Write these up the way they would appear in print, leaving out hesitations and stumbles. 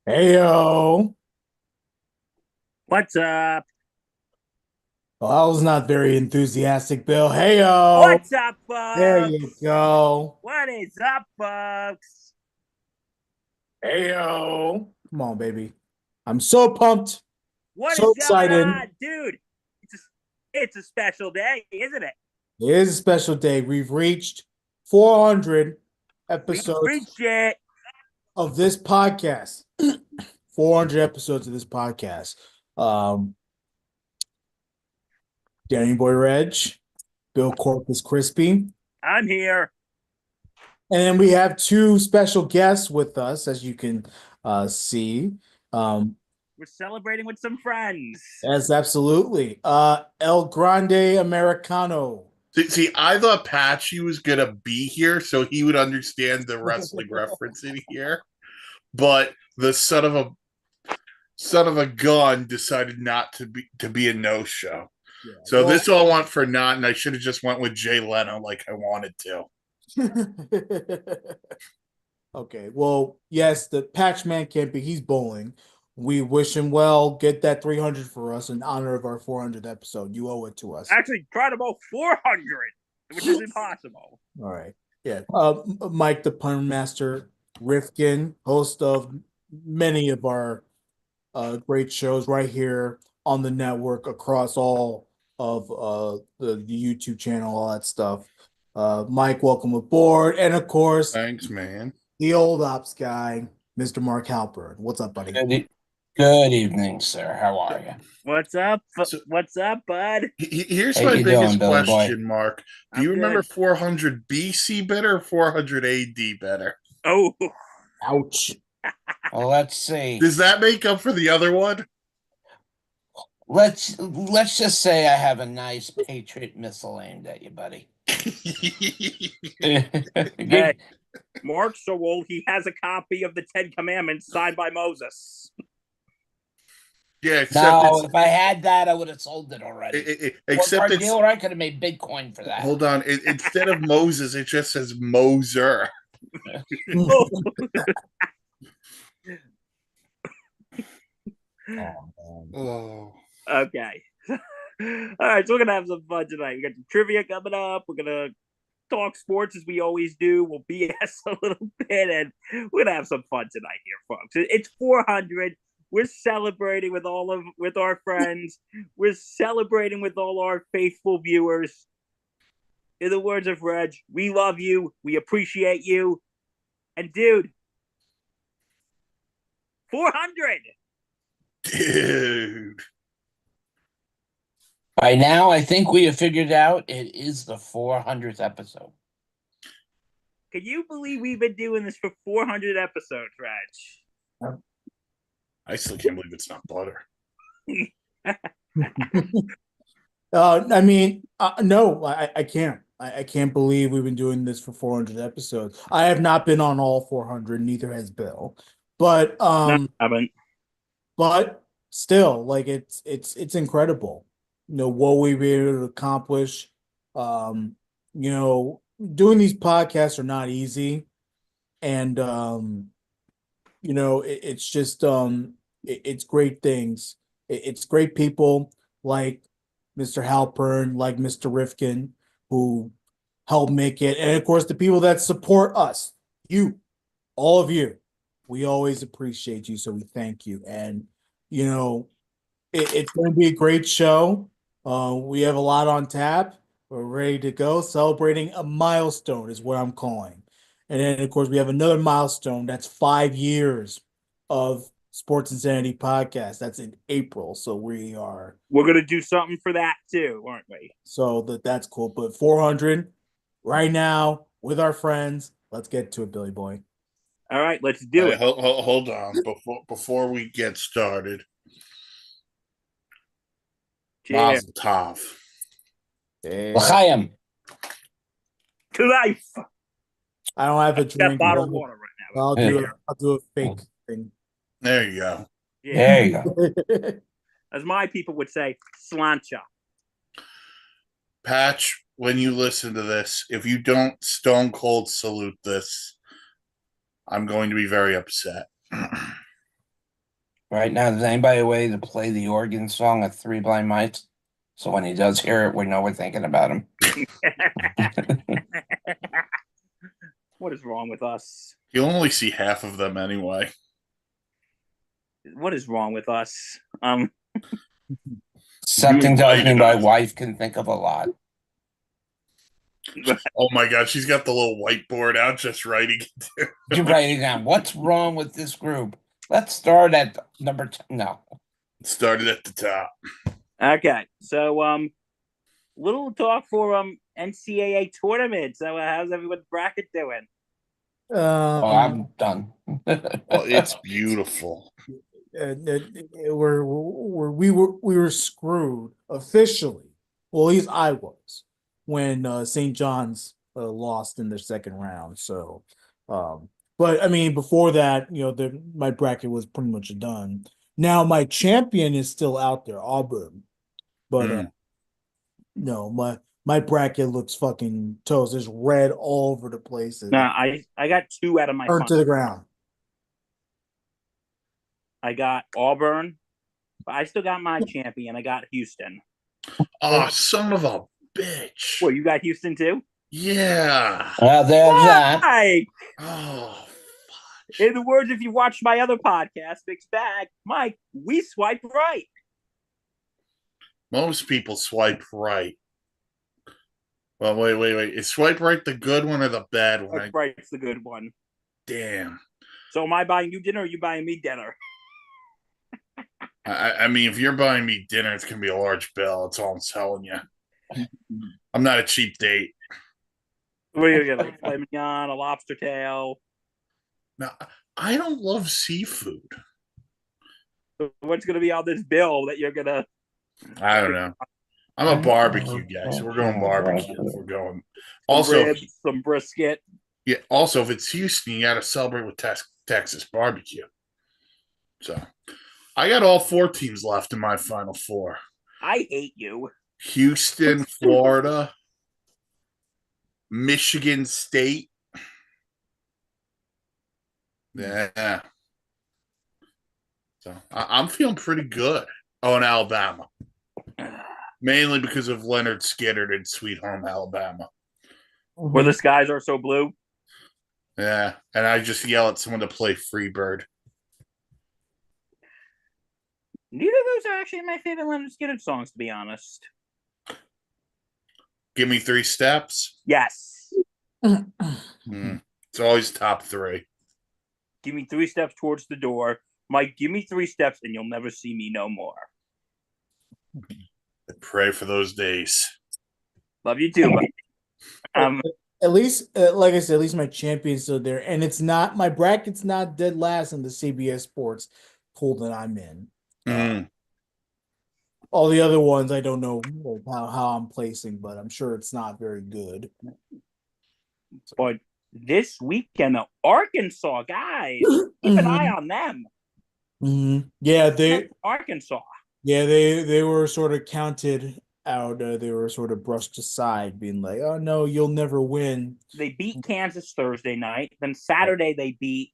Heyo. What's up? Well, I was not very enthusiastic, Bill. Heyo. What's up, There you folks? go. What is up, folks? Heyo. Come on, baby. I'm so pumped. What So is going excited. on, dude? It's a, it's a special day, isn't it? It is a special day. We've reached 400 We episodes reached it. of this podcast. 400 episodes of this podcast. Um, Danny Boy Reg, Bill Corpus Crispy. I'm here. And we have two special guests with us, as you can see. Um, We're celebrating with some friends. yes, absolutely. El Grande Americano. See, I thought Patchy was gonna be here, so he would understand the wrestling reference in here. But the son of a gun decided not to be a no show. Yeah. So this all went for naught, and I should have just went with Jay Leno like I wanted to. Okay. Well, yes, the Patch Man can't be. He's bowling. We wish him well. Get that 300 for us in honor of our 400th episode. You owe it to us. Actually, try to bowl 400, which is impossible. All right. Yeah. Mike, the Pun Master Rifkin, host of many of our great shows right here on the network across all of the YouTube channel, all that stuff. Mike, welcome aboard. And of course, Thanks, man. the old ops guy, Mr. Mark Halpern. What's up, buddy? Good evening, sir. How are you? What's up? So- What's up, bud? Here's How my you biggest doing, Billy boy? question, Mark. Do I'm you remember good. 400 BC better or 400 AD better? Oh, Ouch. Well, let's see. Does that make up for the other one? Let's just say I have a nice Patriot missile aimed at you, buddy. hey, Mark's so old he has a copy of the Ten Commandments signed by Moses. Yeah, except No, it's, if I had that, I would have sold it already. except Our it's dealer, I could have made Bitcoin for that. hold on. Instead of Moses, it just says Moser. Oh, Okay. All right, so we're gonna have some fun tonight. We got some trivia coming up. We're gonna talk sports as we always do. We'll BS a little bit, and we're gonna have some fun tonight here, folks. It's 400. We're celebrating with our friends. We're celebrating with all our faithful viewers. In the words of Reg, we love you. We appreciate you. And dude, 400. dude. By now, I think we have figured out it is the 400th episode. Can you believe we've been doing this for 400 episodes, Reg? I still can't believe it's not butter. I mean, no, I can't. I can't believe we've been doing this for 400 episodes. I have not been on all 400, neither has Bill. But No, I haven't. but still, like it's incredible. What we've been able to accomplish. Um, doing these podcasts are not easy, and it's just it's great things. It's great people like Mr. Halpern, like Mr. Rifkin, who help make it, and of course the people that support us, you, all of you. We always appreciate you, so we thank you. And it's going to be a great show. We have a lot on tap. We're ready to go. Celebrating a milestone is what I'm calling. And then, of course, we have another milestone. That's 5 years of Sports Insanity podcast. That's in April. So We're gonna do something for that too, aren't we? that's cool. But 400 right now with our friends. Let's get to it, Billy Boy. All right, let's do it. Hold on. Before we get started, Cheers. Mazel Tov. L'chaim. To life. I don't have a Got drink. bottled water right now. I'll do a fake thing. There you go. Yeah. There you go. As my people would say, slancha. Patch, when you listen to this, if you don't stone cold salute this, I'm going to be very upset. Right now, does anybody away to play the organ song of Three Blind Mice? So when he does hear it, we know we're thinking about him. What is wrong with us? You'll only see half of them anyway. What is wrong with us? Something You tells like me it, my huh? wife can think of a lot. Oh my god, she's got the little whiteboard out just writing it You're writing down what's wrong with this group. Let's start at number 10. No. Started at the top. Okay, so little talk for NCAA tournament. So how's everyone's bracket doing? Oh, I'm done. Well, it's beautiful. We were screwed officially. Well, at least I was when St. John's lost in their second round. So, but I mean, before that, my bracket was pretty much done. Now my champion is still out there, Auburn, but no, my bracket looks fucking toast. There's red all over the place. No, I got two out of my Burnt to the ground. I got Auburn, but I still got my champion. I got Houston. Oh, son of a bitch. Well, you got Houston too? Yeah. Well, there's that. Mike! Oh, In the words, if you watch my other podcast, Mixed Bag, Mike, we swipe right. most people swipe right. Well, wait. Is swipe right the good one or the bad one? Swipe right's the good one. Damn. So am I buying you dinner or are you buying me dinner? I mean, if you're buying me dinner, it's gonna be a large bill. That's all I'm telling you. I'm not a cheap date. What are you gonna get? Like filet mignon, a lobster tail? No, I don't love seafood. So what's gonna be on this bill that you're gonna I don't know. I'm a barbecue guy, so we're going barbecue. If we're going. Also, ribs, some brisket? yeah. Also, if it's Houston, you got to celebrate with Texas barbecue. So, I got all four teams left in my final four: I hate you. Houston, Florida, Michigan State. Yeah. So I'm feeling pretty good. Oh, and Alabama, mainly because of Leonard Skinner and Sweet Home Alabama. Where the skies are so blue. Yeah, and I just yell at someone to play Freebird. Neither of those are actually my favorite Leonard Skinner songs, to be honest. Give me 3 steps. Yes. It's always top 3. Give me 3 steps towards the door. Mike, give me 3 steps and you'll never see me no more. I pray for those days. Love you too, Mike. At least, like I said, at least my champion's still there, and it's not my bracket's not dead last in the CBS Sports pool that I'm in. All the other ones, I don't know how I'm placing, but I'm sure it's not very good. But this weekend, the Arkansas guys, keep an eye on them. Yeah, Arkansas. Yeah, they were sort of counted out. They were sort of brushed aside, being like, "Oh no, you'll never win." They beat Kansas Thursday night. Then Saturday they beat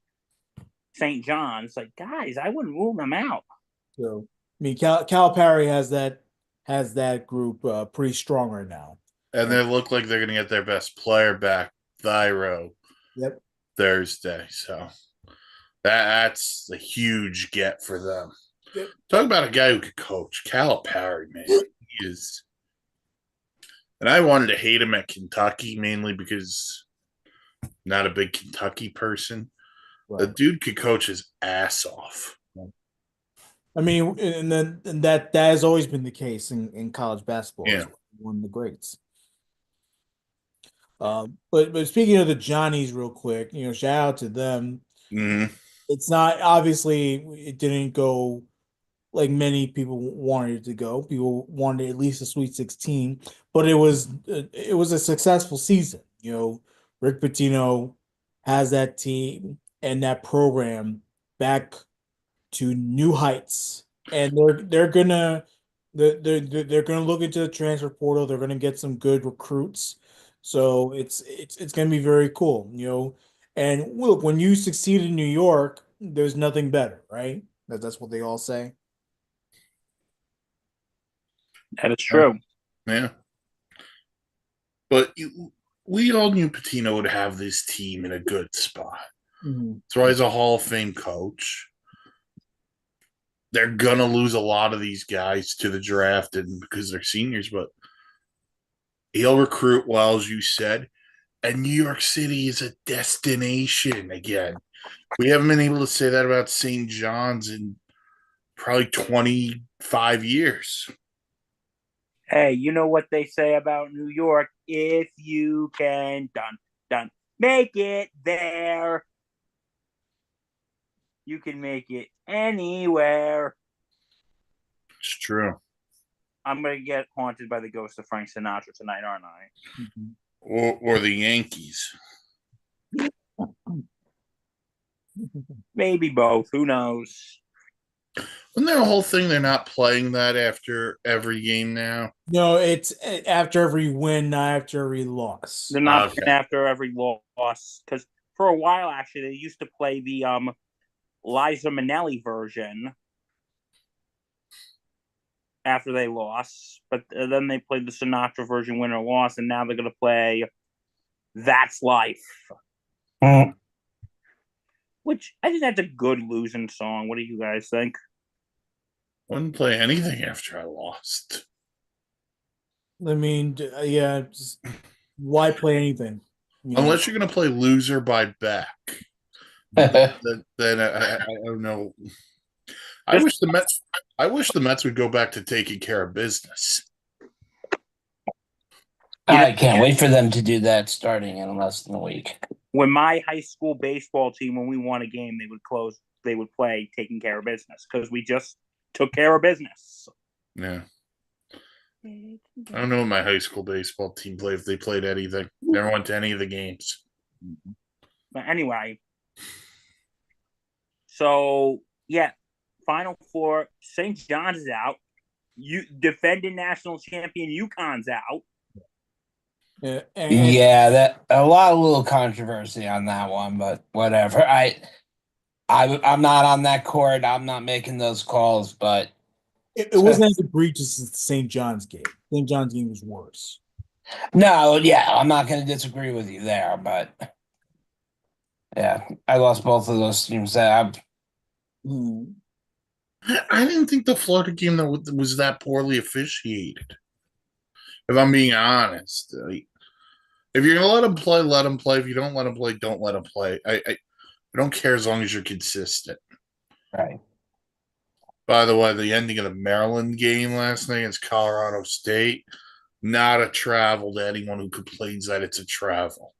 St. John's. Like, guys, I wouldn't rule them out. So, I mean, Calipari has that group pretty strong right now, and they look like they're going to get their best player back, Thyro, Thursday. So that's a huge get for them. Yep. Talk about a guy who could coach. Calipari, man. He is. And I wanted to hate him at Kentucky mainly because I'm not a big Kentucky person. Right. The dude could coach his ass off. I mean, and that has always been the case in college basketball. Yeah. One of the greats. But speaking of the Johnnies, real quick, shout out to them. Mm-hmm. It's not obviously it didn't go like many people wanted it to go. People wanted at least a Sweet 16, but it was a successful season. Rick Pitino has that team and that program back to new heights, and they're gonna look into the transfer portal. They're gonna get some good recruits, so it's gonna be very cool. And look, when you succeed in New York, there's nothing better, right? That's what they all say. That is true. Yeah. But we all knew Patino would have this team in a good spot. So he's a Hall of Fame coach. They're gonna lose a lot of these guys to the draft and because they're seniors, but he'll recruit well, as you said. And New York City is a destination again. We haven't been able to say that about St. John's in probably 25 years. Hey, you know what they say about New York? If you can make it there, you can make it anywhere. It's true. I'm going to get haunted by the ghost of Frank Sinatra tonight, aren't I? Or the Yankees. Maybe both. Who knows? Isn't there a whole thing they're not playing that after every game now? No, it's after every win, not after every loss. They're not playing after every loss because for a while, actually, they used to play the Liza Minnelli version after they lost, but then they played the Sinatra version, win or loss, and now they're going to play That's Life. Which I think that's a good losing song. What do you guys think? Wouldn't play anything after I lost. I mean, yeah, why play anything? Unless you're going to play Loser by Beck. then I don't know. I wish the Mets would go back to taking care of business. I can't wait for them to do that starting in less than a week. When my high school baseball team, when we won a game, they would play taking care of business because we just took care of business. Yeah. I don't know what my high school baseball team played, if they played anything. Never went to any of the games. But anyway. So, yeah. Final Four. St. John's is out. You defending national champion UConn's out. Yeah, that a lot of little controversy on that one, but whatever. I'm not on that court. I'm not making those calls, but it wasn't as egregious as the St. John's game. St. John's game was worse. No, yeah, I'm not going to disagree with you there, but yeah, I lost both of those teams. I didn't think the Florida game that was that poorly officiated. If I'm being honest, if you're gonna let them play, let them play. If you don't let them play, don't let them play. I don't care as long as you're consistent. Right. By the way, the ending of the Maryland game last night against Colorado State, not a travel to anyone who complains that it's a travel.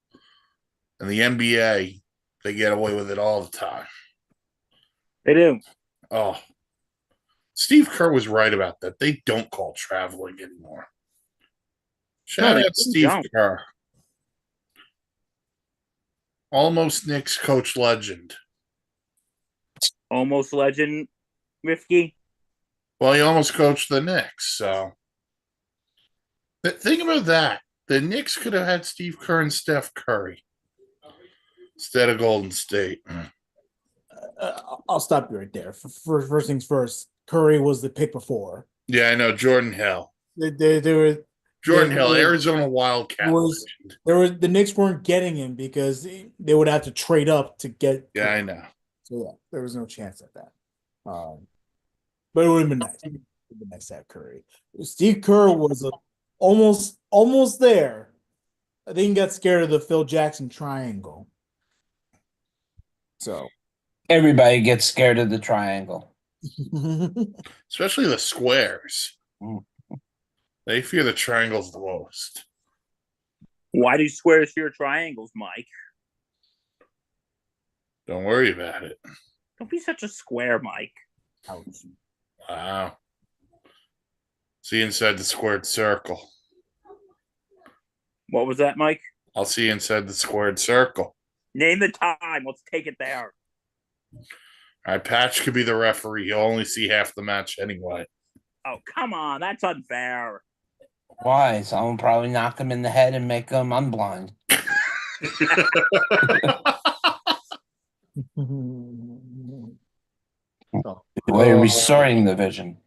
And the NBA, they get away with it all the time. They do. Oh, Steve Kerr was right about that. They don't call traveling anymore. Shout out Steve Kerr. Almost Knicks coach legend. Almost legend, Rifky. Well, he almost coached the Knicks, so. Think about that. The Knicks could have had Steve Kerr and Steph Curry instead of Golden State. I'll stop you right there. First things first, Curry was the pick before. Yeah, I know. Jordan Hill. They were Jordan Hill, Arizona Wildcat. The Knicks weren't getting him because they would have to trade up to get. Yeah, I know. So yeah, there was no chance at that. But it would have been nice. It would have been nice to have Curry. Steve Kerr was almost there. I think he got scared of the Phil Jackson triangle. So everybody gets scared of the triangle, especially the squares. They fear the triangles the most. Why do squares fear triangles, Mike? Don't worry about it. Don't be such a square, Mike. Ouch. Wow. See you inside the squared circle. What was that, Mike? I'll see you inside the squared circle. Name the time. Let's take it there. All right, Patch could be the referee. He'll only see half the match anyway. Oh, come on. That's unfair. Why? Someone probably knock him in the head and make him unblind. Oh. We're Oh. restoring the vision.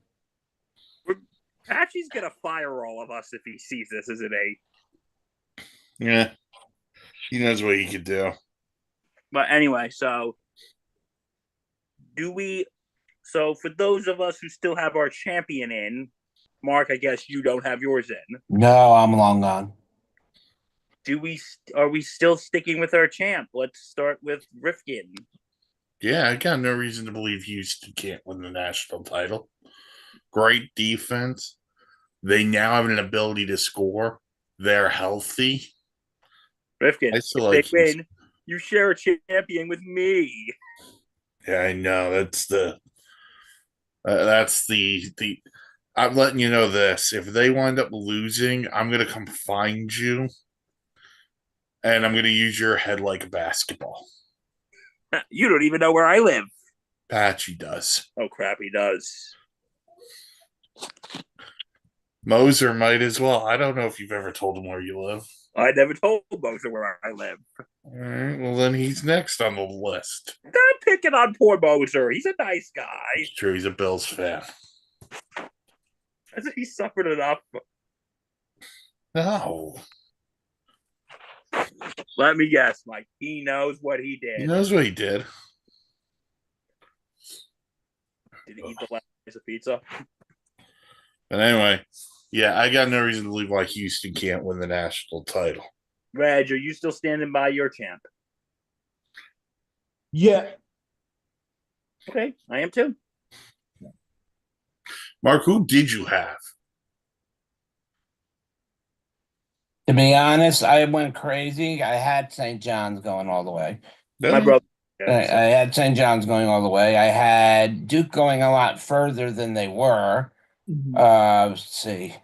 Patchy's gonna fire all of us if he sees this, isn't he? Yeah. He knows what he could do. But anyway, so do we? So for those of us who still have our champion in, Mark, I guess you don't have yours in. No, I'm long gone. Are we still sticking with our champ? Let's start with Rifkin. Yeah, I got no reason to believe Houston can't win the national title. Great defense. They now have an ability to score. They're healthy. Rifkin, I if still they like win, you share a champion with me. Yeah, I know. That's the. I'm letting you know this. If they wind up losing, I'm gonna come find you, and I'm gonna use your head like a basketball. You don't even know where I live. Patchy does. Oh crap, he does. Moser might as well. I don't know if you've ever told him where you live. I never told Moser where I live. All right. Well, then he's next on the list. Stop picking on poor Moser. He's a nice guy. It's true. He's a Bills fan. As if he suffered enough. No, Let me guess, Mike. He knows what he did. he knows what he did. Did he eat the last piece of pizza? But anyway, yeah, I got no reason to believe why Houston can't win the national title. Reg, are you still standing by your champ? Yeah. Okay, I am too. Mark, who did you have? To be honest, I went crazy. I had St. John's going all the way. My brother. I had St. John's going all the way. I had Duke going a lot further than they were. Mhm. Let's see.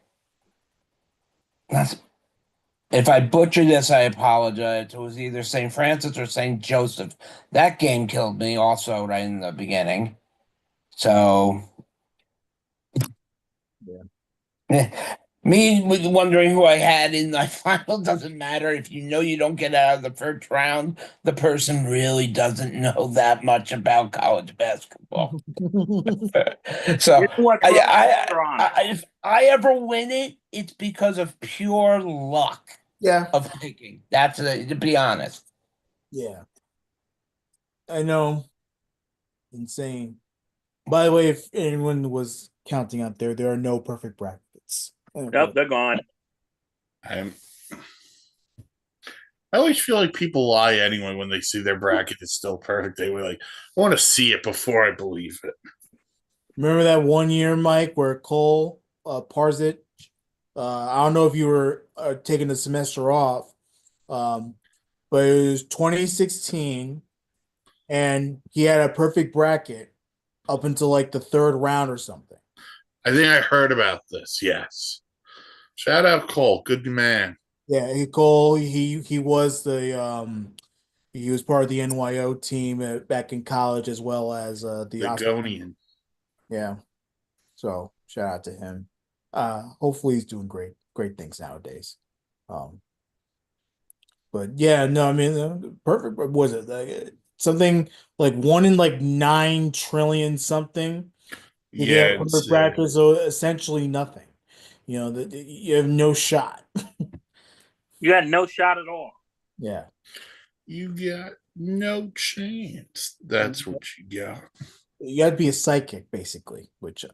If I butcher this, I apologize. It was either St. Francis or St. Joseph. That game killed me also right in the beginning. So, me wondering who I had in my final doesn't matter. If you know you don't get out of the first round, the person really doesn't know that much about college basketball. So, You know what, bro? if I ever win it, it's because of pure luck Yeah. of picking. That's to be honest. Yeah. I know. Insane. By the way, if anyone was counting out there are no perfect brackets. Nope, they're gone. I always feel like people lie anyway when they see their bracket is still perfect. They were like, I want to see it before I believe it. Remember that one year, Mike, where Cole Parzit, I don't know if you were taking the semester off, but it was 2016, and he had a perfect bracket up until like the third round or something. I think I heard about this. Yes. Shout out Cole. Good man. Yeah, Cole, he was he was part of the NYO team back in college as well as the Ligonian. Yeah. So shout out to him. Hopefully he's doing great things nowadays. But yeah, no, I mean, perfect. What was it like something like 1 in like 9 trillion something? Yeah, perfect bracket, so essentially nothing. You know, you have no shot. You had no shot at all. Yeah. You got no chance. That's what you got. You got to be a psychic, basically, which.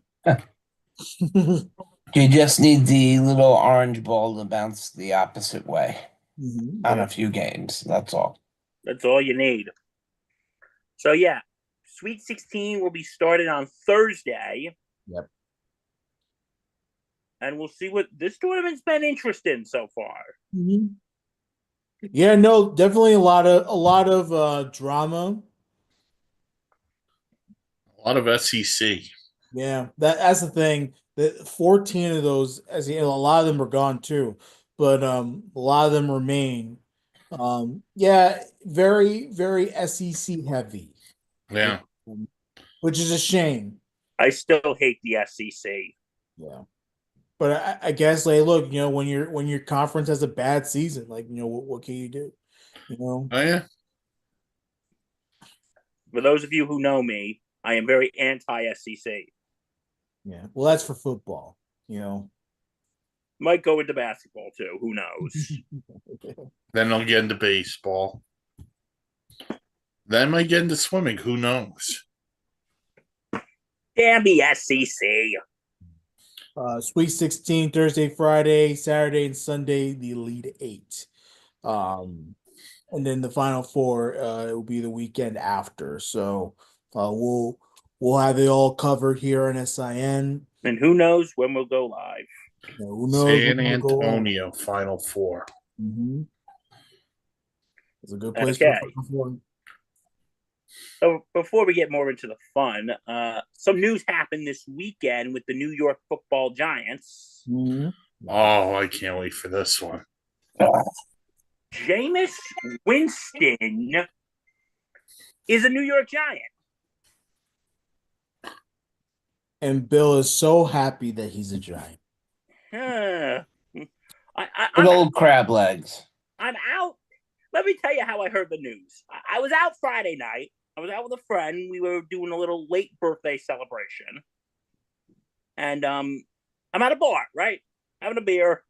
You just need the little orange ball to bounce the opposite way on a few games. That's all. That's all you need. So yeah, Sweet 16 will be started on Thursday. Yep. And we'll see what this tournament's been interesting so far. Mm-hmm. Yeah, no, definitely a lot of drama. A lot of SEC. Yeah, that's the thing. That 14 of those, as you know, a lot of them are gone too, but a lot of them remain. Yeah, very very SEC heavy. Yeah. Which is a shame. I still hate the SEC. Yeah. But I guess like look, you know, when your conference has a bad season, like you know what can you do? You know? Oh yeah. For those of you who know me, I am very anti-SEC. Yeah. Well, that's for football, you know. Might go into basketball too. Who knows? Then they'll get into baseball. Then might get into swimming. Who knows? Damn the SEC. Sweet 16, Thursday, Friday, Saturday, and Sunday, the Elite Eight. And then the Final Four, it will be the weekend after. So we'll have it all covered here on SIN. And who knows when we'll go live. Who knows San when we'll go on. Antonio Final Four. Mm-hmm. It's a good place Okay. for Final Four. So before we get more into the fun, some news happened this weekend with the New York Football Giants. Mm-hmm. Oh, I can't wait for this one. Jameis Winston is a New York Giant. And Bill is so happy that he's a Giant. Good I'm old crab legs. I'm out. Let me tell you how I heard the news. I was out Friday night. I was out with a friend. We were doing a little late birthday celebration. And I'm at a bar, right? Having a beer.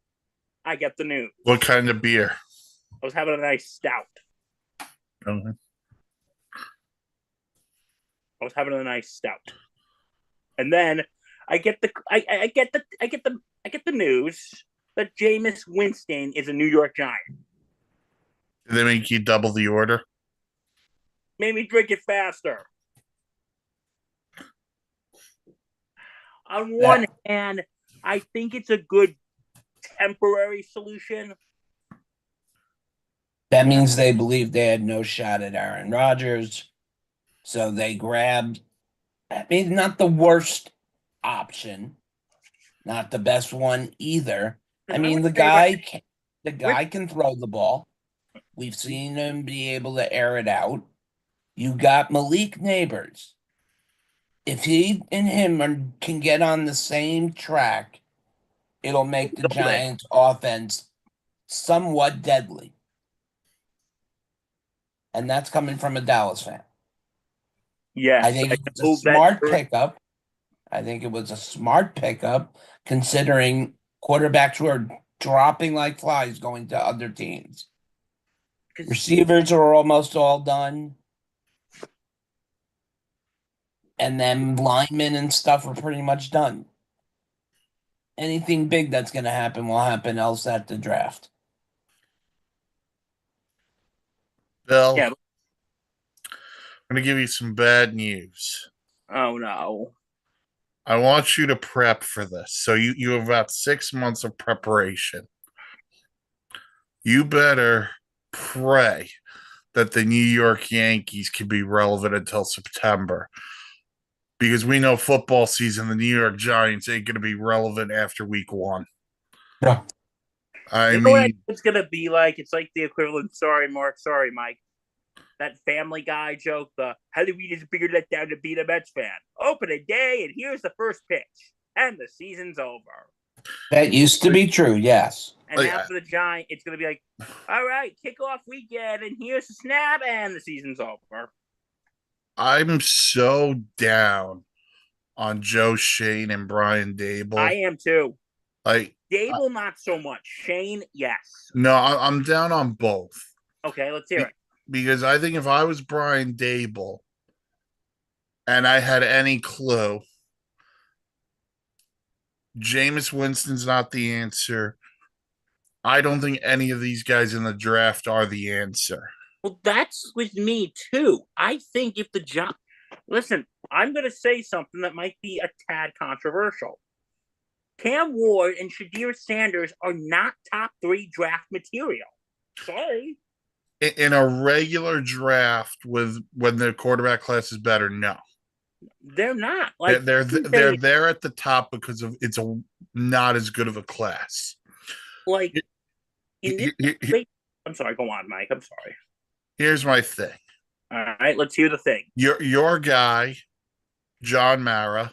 I get the news. What kind of beer? I was having a nice stout. Okay. I was having a nice stout. And then I get the news that Jameis Winston is a New York Giant. Did they make you double the order? Made me drink it faster. On one hand, I think it's a good temporary solution. That means they believe they had no shot at Aaron Rodgers. So they grabbed, I mean, not the worst option, not the best one either. I mean, the guy can throw the ball. We've seen him be able to air it out. You got Malik Neighbors. If he and him can get on the same track, it'll make the Giants' offense somewhat deadly. And that's coming from a Dallas fan. Yes, I think it's a smart pickup. I think it was a smart pickup considering quarterbacks were dropping like flies going to other teams. Receivers are almost all done. And then linemen and stuff are pretty much done. Anything big that's going to happen will happen else at the draft. Bill, Yeah. I'm going to give you some bad news. Oh, no. I want you to prep for this. So you have about 6 months of preparation. You better pray that the New York Yankees can be relevant until September. Because we know football season, the New York Giants ain't going to be relevant after week 1. Yeah. I know mean, what it's going to be like? It's like the equivalent, sorry, Mark, sorry, Mike. That Family Guy joke, the Halloween is a bigger letdown to beat a Mets fan. Opening day, and here's the first pitch. And the season's over. That used to be true, yes. And now for the Giants, it's going to be like, all right, kickoff weekend, and here's the snap, and the season's over. I'm so down on Joe Shane and Brian Dable. I am too. Like Dable, not so much. Shane, yes. No, I'm down on both. Okay, let's hear it. Because I think if I was Brian Dable and I had any clue, Jameis Winston's not the answer. I don't think any of these guys in the draft are the answer. Well, that's with me too. I think if the listen, I'm going to say something that might be a tad controversial. Cam Ward and Shadir Sanders are not top 3 draft material. Sorry. In a regular draft when the quarterback class is better, no. They're not. Like they're there at the top because of it's a not as good of a class. Like I'm sorry, go on, Mike. I'm sorry. Here's my thing. All right, let's hear the thing. Your guy, John Mara,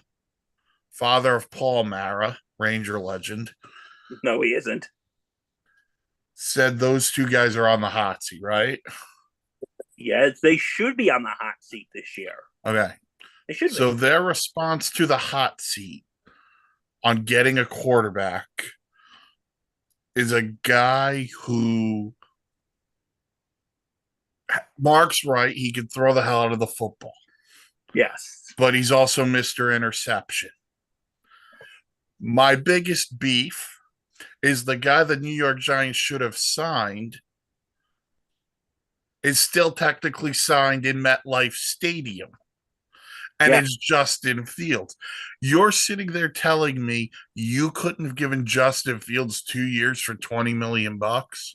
father of Paul Mara, Ranger legend. No, he isn't. Said those two guys are on the hot seat, right? Yes, they should be on the hot seat this year. Okay. They should So be. their response to the hot seat on getting a quarterback is a guy who Mark's right. He can throw the hell out of the football, Yes. but he's also Mr. Interception. My biggest beef is the guy the New York Giants should have signed is still technically signed in MetLife Stadium. And Yeah. it's Justin Fields. You're sitting there telling me you couldn't have given Justin Fields 2 years for $20 million?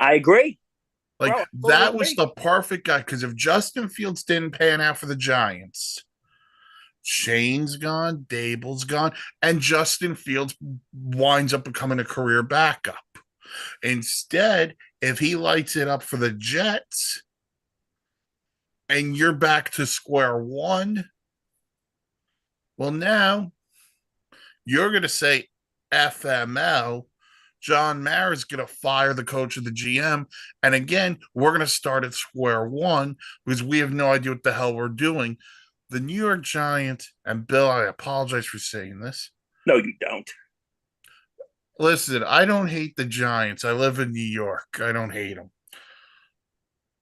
I agree. Like, Bro, I totally that was agree. the perfect guy. Because if Justin Fields didn't pan out for the Giants, Shane's gone, Dable's gone, and Justin Fields winds up becoming a career backup. Instead, if he lights it up for the Jets and you're back to square one, well, now you're going to say FML. John Mara's going to fire the coach of the GM. And again, we're going to start at square one because we have no idea what the hell we're doing. The New York Giants, and Bill, I apologize for saying this. No, you don't. Listen, I don't hate the Giants. I live in New York. I don't hate them.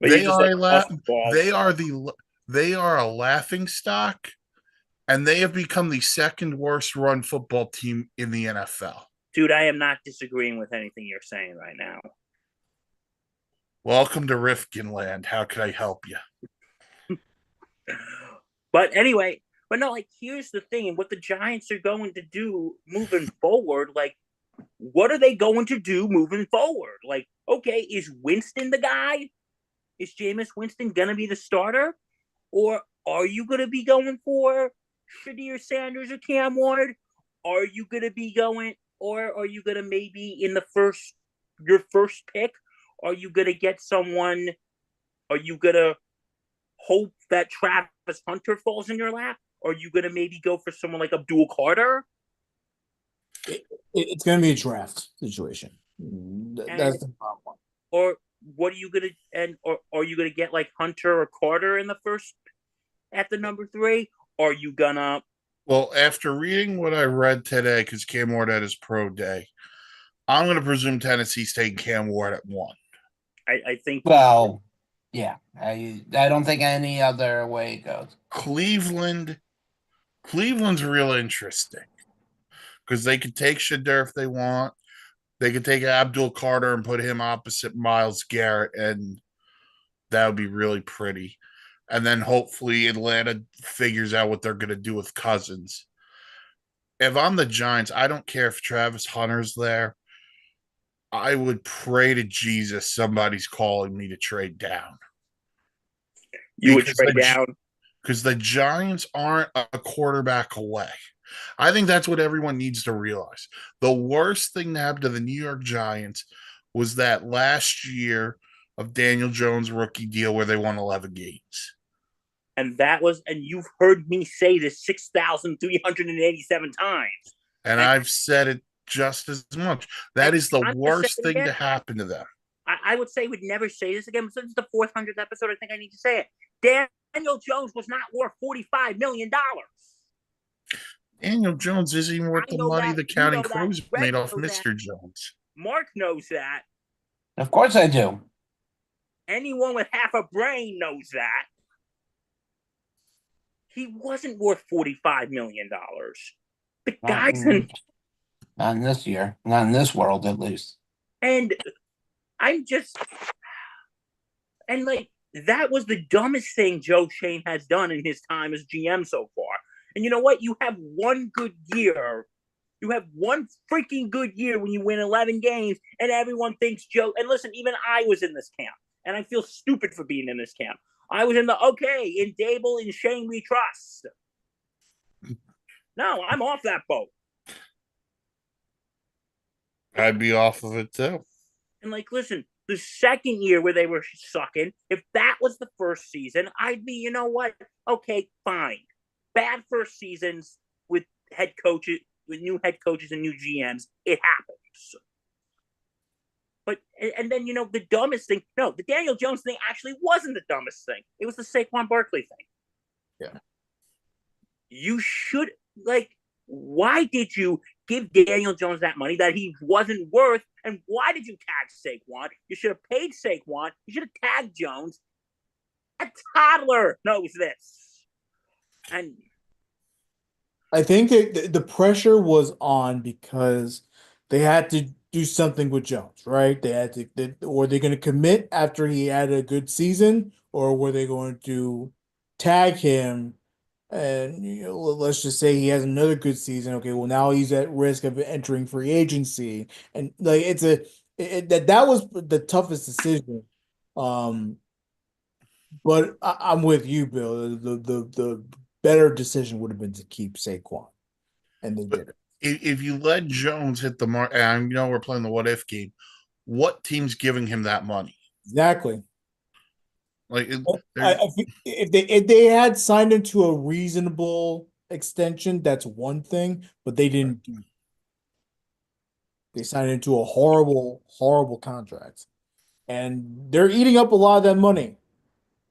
But you They just are like a off the balls. they are a laughing stock, and they have become the second worst run football team in the NFL. Dude, I am not disagreeing with anything you're saying right now. Welcome to Rifkin Land. How can I help you? But anyway, but no, like here's the thing, and what the Giants are going to do moving forward, like what are they going to do moving forward? Like, okay, is Winston the guy? Is Jameis Winston gonna be the starter? Or are you gonna be going for Shadir Sanders or Cam Ward? Are you gonna be going, or are you gonna maybe in your first pick? Are you gonna get someone? Are you gonna hope that Travis Hunter falls in your lap? Or are you gonna maybe go for someone like Abdul Carter? It's going to be a draft situation. That's the problem. Or what are you gonna or are you gonna get like Hunter or Carter in the first at the number 3? Are you gonna? Well, after reading what I read today, because Cam Ward had his pro day, I'm going to presume Tennessee's taking Cam Ward at 1. I think. Well, yeah, I don't think any other way it goes. Cleveland's real interesting because they could take Shadur if they want. They could take Abdul Carter and put him opposite Myles Garrett, and that would be really pretty. And then hopefully Atlanta figures out what they're going to do with Cousins. If I'm the Giants, I don't care if Travis Hunter's there. I would pray to Jesus somebody's calling me to trade down. You would trade down because the Giants aren't a quarterback away. I think that's what everyone needs to realize. The worst thing that happened to the New York Giants was that last year of Daniel Jones' rookie deal where they won 11 games. And you've heard me say this 6,387 times. And I've said it just as much. That is the worst thing to happen to them. I would say we'd never say this again, but since the 400th episode, I think I need to say it. Daniel Jones was not worth $45 million. Daniel Jones isn't even worth the money the Counting Crows made off Mr. Jones. Mark knows that. Of course I do. Anyone with half a brain knows that. He wasn't worth $45 million. The guy's not in this year. Not in this world, at least. And like, that was the dumbest thing Joe Shane has done in his time as GM so far. And you know what? You have one good year. You have one freaking good year when you win 11 games and everyone thinks Joe. And listen, even I was in this camp and I feel stupid for being in this camp. I was in Dable and Shane we trust. No, I'm off that boat. I'd be off of it too. And like, listen, the second year where they were sucking, if that was the first season, I'd be, you know what? Okay, fine. Bad first seasons with new head coaches and new GMs, it happens. But and then the dumbest thing, no, the Daniel Jones thing actually wasn't the dumbest thing. It was the Saquon Barkley thing. Yeah. you should why did you give Daniel Jones that money that he wasn't worth? And why did you tag Saquon? You should have paid Saquon. You should have tagged Jones. A toddler knows this. And I think the pressure was on because they had to do something with Jones, right? They had to, were they going to commit after he had a good season, or were they going to tag him? And let's just say he has another good season. Okay, well now he's at risk of entering free agency, and like that was the toughest decision. Um, but I'm with you, Bill. The better decision would have been to keep Saquon, and they But did it. if you let Jones hit the mark, and we're playing the what if game, what team's giving him that money? Exactly. Like, If they had signed him to a reasonable extension, that's one thing, but they didn't do. They signed into a horrible, horrible contract, and they're eating up a lot of that money.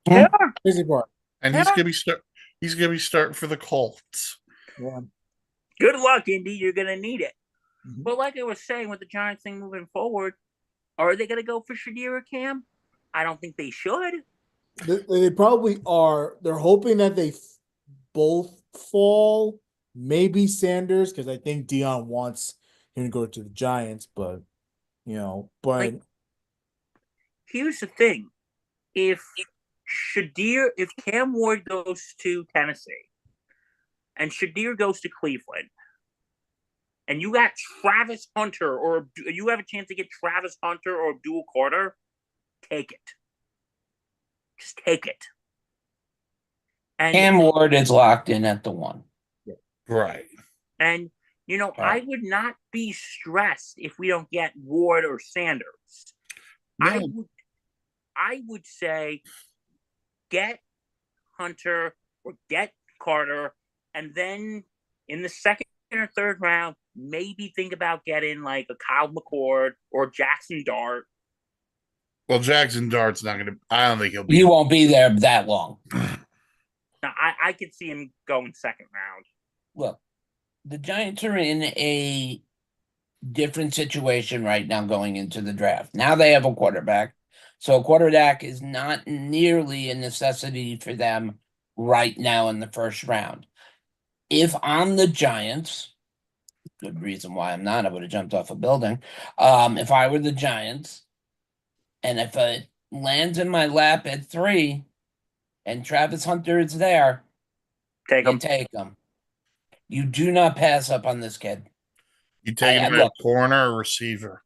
yeah, Crazy part. and yeah. he's gonna be starting for the Colts. Yeah. Good luck, Indy. You're gonna need it. Mhm. But like I was saying with the Giants thing moving forward, are they gonna go for Shadir or Cam? I don't think they should. They probably are. They're hoping that they both fall. Maybe Sanders, because I think Dion wants him to go to the Giants, but Like, here's the thing: if if Cam Ward goes to Tennessee and Shadir goes to Cleveland, and you got Travis Hunter, or you have a chance to get Travis Hunter or Abdul Carter, take it. Just take it. And Cam Ward is locked in at the 1. Right. And I would not be stressed if we don't get Ward or Sanders. No. I would say get Hunter or get Carter, and then in the second or third round, maybe think about getting like a Kyle McCord or Jackson Dart. Well, Jackson Dart's not gonna. I don't think he'll be. He won't be there that long. Now, I could see him going second round. Look, the Giants are in a different situation right now going into the draft. Now they have a quarterback. So a quarterback is not nearly a necessity for them right now in the first round. If I'm the Giants, good reason why I'm not, I would have jumped off a building. If I were the Giants, and if it lands in my lap at 3 and Travis Hunter is there, Take you him. take him. You do not pass up on this kid. You take him at corner or receiver.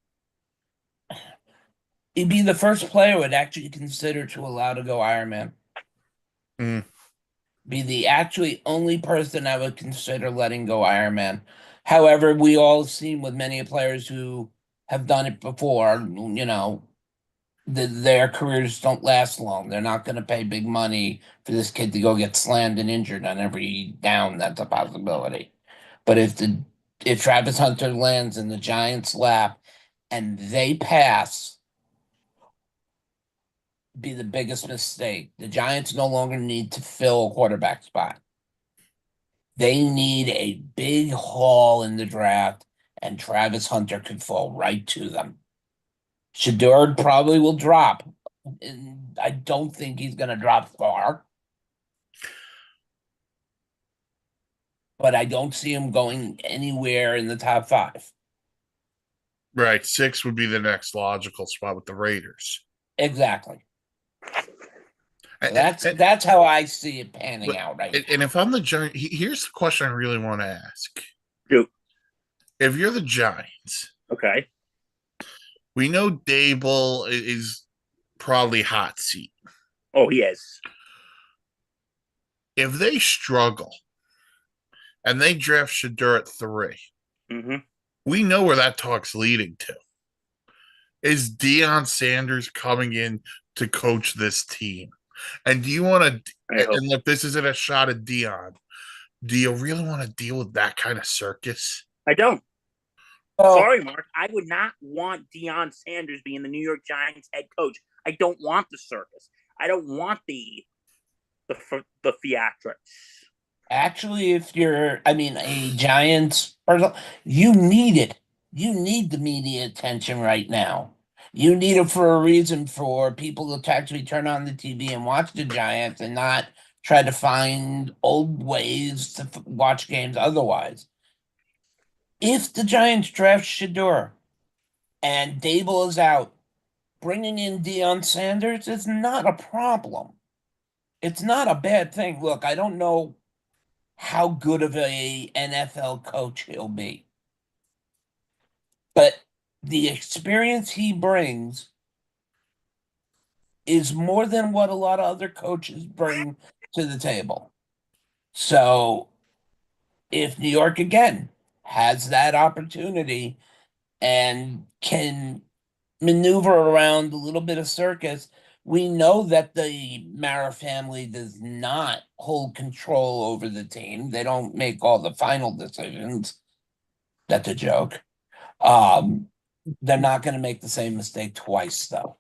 He'd be the first player I would actually consider to allow to go Ironman. Be the actually only person I would consider letting go Ironman. However, we all seen with many players who have done it before, their careers don't last long. They're not going to pay big money for this kid to go get slammed and injured on every down. That's a possibility. But if Travis Hunter lands in the Giants' lap and they pass, be the biggest mistake. The Giants no longer need to fill a quarterback spot. They need a big haul in the draft, and Travis Hunter could fall right to them. Shadord probably will drop. And I don't think he's going to drop far. But I don't see him going anywhere in the top 5. Right. 6 would be the next logical spot with the Raiders. Exactly. That's how I see it panning out right now. And if I'm the Giants, here's the question I really want to ask. Dude. If you're the Giants, okay, we know Dable is probably hot seat. Oh, he is. If they struggle and they draft Shadur at 3, we know where that talk's leading to. Is Deion Sanders coming in to coach this team? And do you want to? And look, this isn't a shot at Deion. Do you really want to deal with that kind of circus? I don't. Sorry, Mark. I would not want Deion Sanders being the New York Giants head coach. I don't want the circus. I don't want the theatrics. Actually, if you're, I mean, a Giants, or you need it. You need the media attention right now. You need it for a reason for people to actually turn on the TV and watch the Giants and not try to find old ways to watch games otherwise. If the Giants draft Shador and Dable is out, bringing in Deion Sanders is not a problem. It's not a bad thing. Look, I don't know how good of a NFL coach he'll be. But the experience he brings is more than what a lot of other coaches bring to the table. So if New York again has that opportunity and can maneuver around a little bit of circus, we know that the Mara family does not hold control over the team. They don't make all the final decisions. That's a joke. Um, they're not going to make the same mistake twice, though.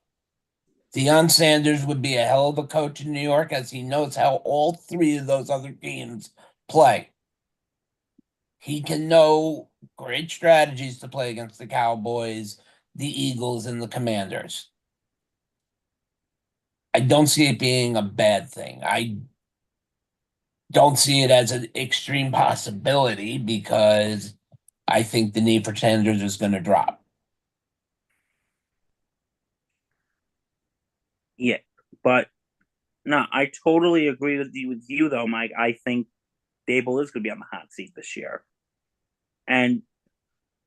Deion Sanders would be a hell of a coach in New York, as he knows how all three of those other teams play. He can know great strategies to play against the Cowboys, the Eagles, and the Commanders. I don't see it being a bad thing. I don't see it as an extreme possibility because I think the need for Sanders is going to drop. Yeah, but no, I totally agree with you though, Mike. I think Dable is going to be on the hot seat this year. And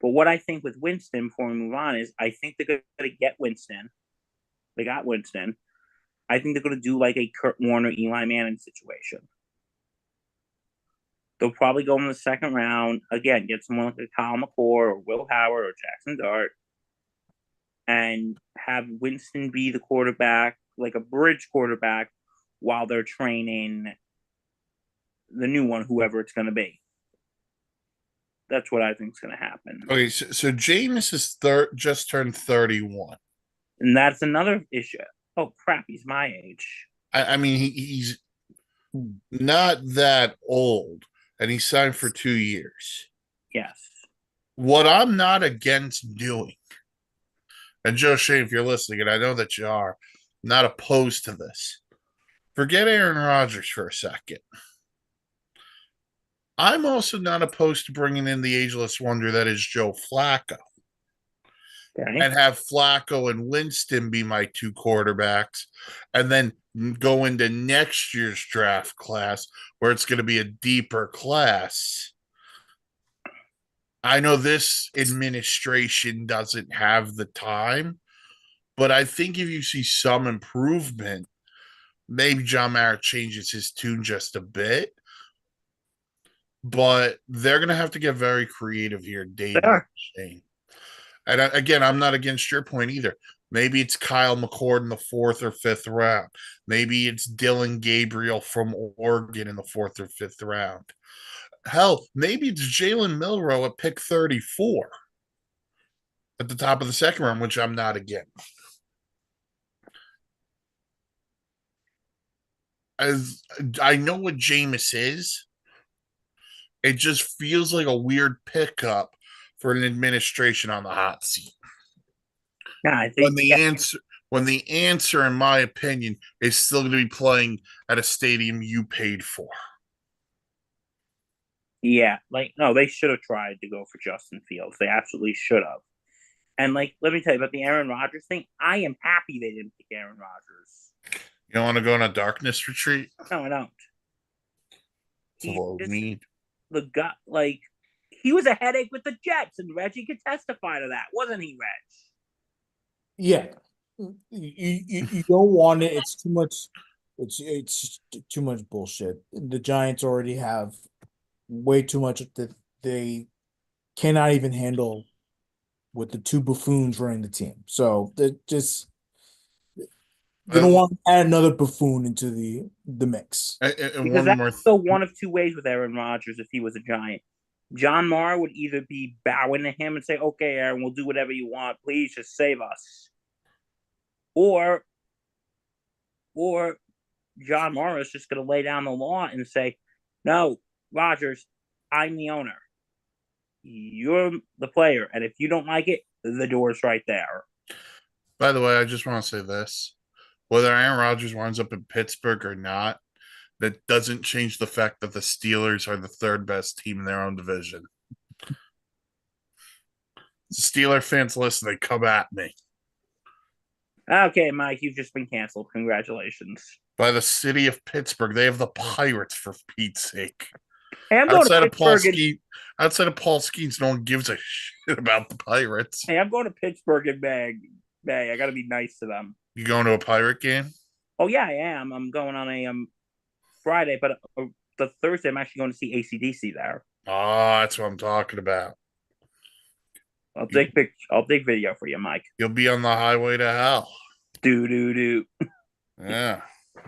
but what I think with Winston, before we move on, is I think they're going to get Winston. They got Winston. I think they're going to do like a Kurt Warner, Eli Manning situation. They'll probably go in the second round again, get someone like a Kyle McCord or Will Howard or Jackson Dart, and have Winston be the quarterback, like a bridge quarterback, while they're training the new one, whoever it's going to be. That's what I think is going to happen. Okay, so Jameis is just turned 31. And that's another issue. Oh, crap, he's my age. I mean, he's not that old, and he signed for 2 years. Yes. What I'm not against doing, and Joe Shane, if you're listening, and I know that you are, not opposed to this. Forget Aaron Rodgers for a second. I'm also not opposed to bringing in the ageless wonder that is Joe Flacco. Okay. And have Flacco and Winston be my two quarterbacks, and then go into next year's draft class where it's going to be a deeper class. I know this administration doesn't have the time, but I think if you see some improvement, maybe John Mara changes his tune just a bit. But they're going to have to get very creative here, Dave and Shane. And again, I'm not against your point either. Maybe it's Kyle McCord in the 4th or 5th round. Maybe it's Dylan Gabriel from Oregon in the 4th or 5th round. Hell, maybe it's Jalen Milrow at pick 34 at the top of the second round, which I'm not against. As I know what Jameis is, it just feels like a weird pickup for an administration on the hot seat. Yeah, I think When the answer, in my opinion, is still going to be playing at a stadium you paid for. Yeah, like no, they should have tried to go for Justin Fields. They absolutely should have. And like, let me tell you about the Aaron Rodgers thing. I am happy they didn't pick Aaron Rodgers. You don't want to go on a darkness retreat? No, I don't. Need. The guy, like, he was a headache with the Jets, and Reggie could testify to that, wasn't he, Reg? Yeah, you don't want it. It's too much. It's too much bullshit. The Giants already have way too much that they cannot even handle with the two buffoons running the team. So they just they don't want to add another buffoon into the mix. And because that's the one of two ways with Aaron Rodgers if he was a Giant. John Mara would either be bowing to him and say, "Okay, Aaron, we'll do whatever you want. Please just save us," or John Mara is just going to lay down the law and say, "No, Rogers, I'm the owner. You're the player, and if you don't like it, the door's right there. By the way, I just want to say this: whether Aaron Rodgers winds up in Pittsburgh or not, that doesn't change the fact that the Steelers are the third best team in their own division. Steeler fans listening, come at me. Okay, Mike, you've just been canceled. Congratulations. By the city of Pittsburgh, they have the Pirates, for Pete's sake. Hey, I'm going to Pittsburgh. Outside of Paul Skeens, no one gives a shit about the Pirates. Hey, I'm going to Pittsburgh in May. I got to be nice to them. You going to a Pirate game? Oh yeah, I am. I'm going on a Friday, but the Thursday I'm actually going to see AC/DC there. Oh, that's what I'm talking about. I'll take video for you, Mike. You'll be on the highway to hell. Do. Yeah.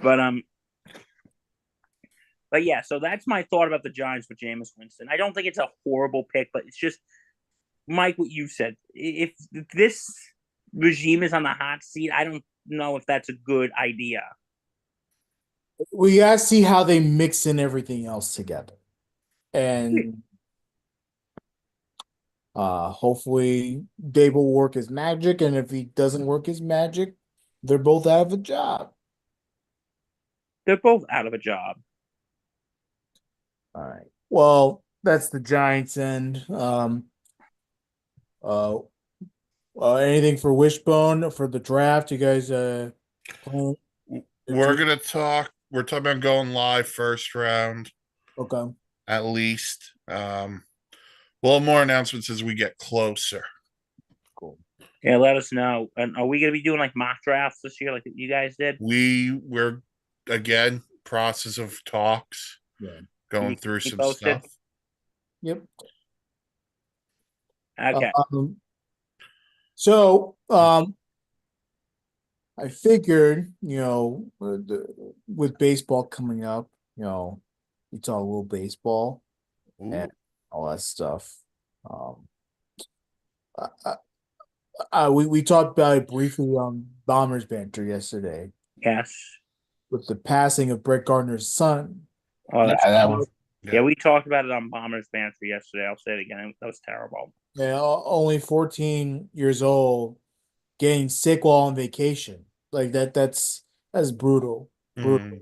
But yeah, so that's my thought about the Giants with Jameis Winston. I don't think it's a horrible pick, but it's just, Mike, what you said. If this regime is on the hot seat, I don't know if that's a good idea. We gotta see how they mix in everything else together. And hopefully Dave will work his magic, and if he doesn't work his magic, they're both out of a job. They're both out of a job. All right. Well, that's the Giants end. Anything for Wishbone for the draft? You guys playing? We're talking about going live first round. Okay. At least. We'll have more announcements as we get closer. Cool. Yeah, let us know. And are we gonna be doing like mock drafts this year, like you guys did? We're again process of talks. Yeah. Going through some stuff. Yep. Okay. I figured, with baseball coming up, we talk a little baseball. Ooh. And all that stuff. We talked about it briefly on Bombers Banter yesterday. Yes. With the passing of Brett Gardner's son. Yeah, we talked about it on Bombers Banter yesterday. I'll say it again. That was terrible. Yeah, only 14 years old, getting sick while on vacation. Like that's brutal. Brutal.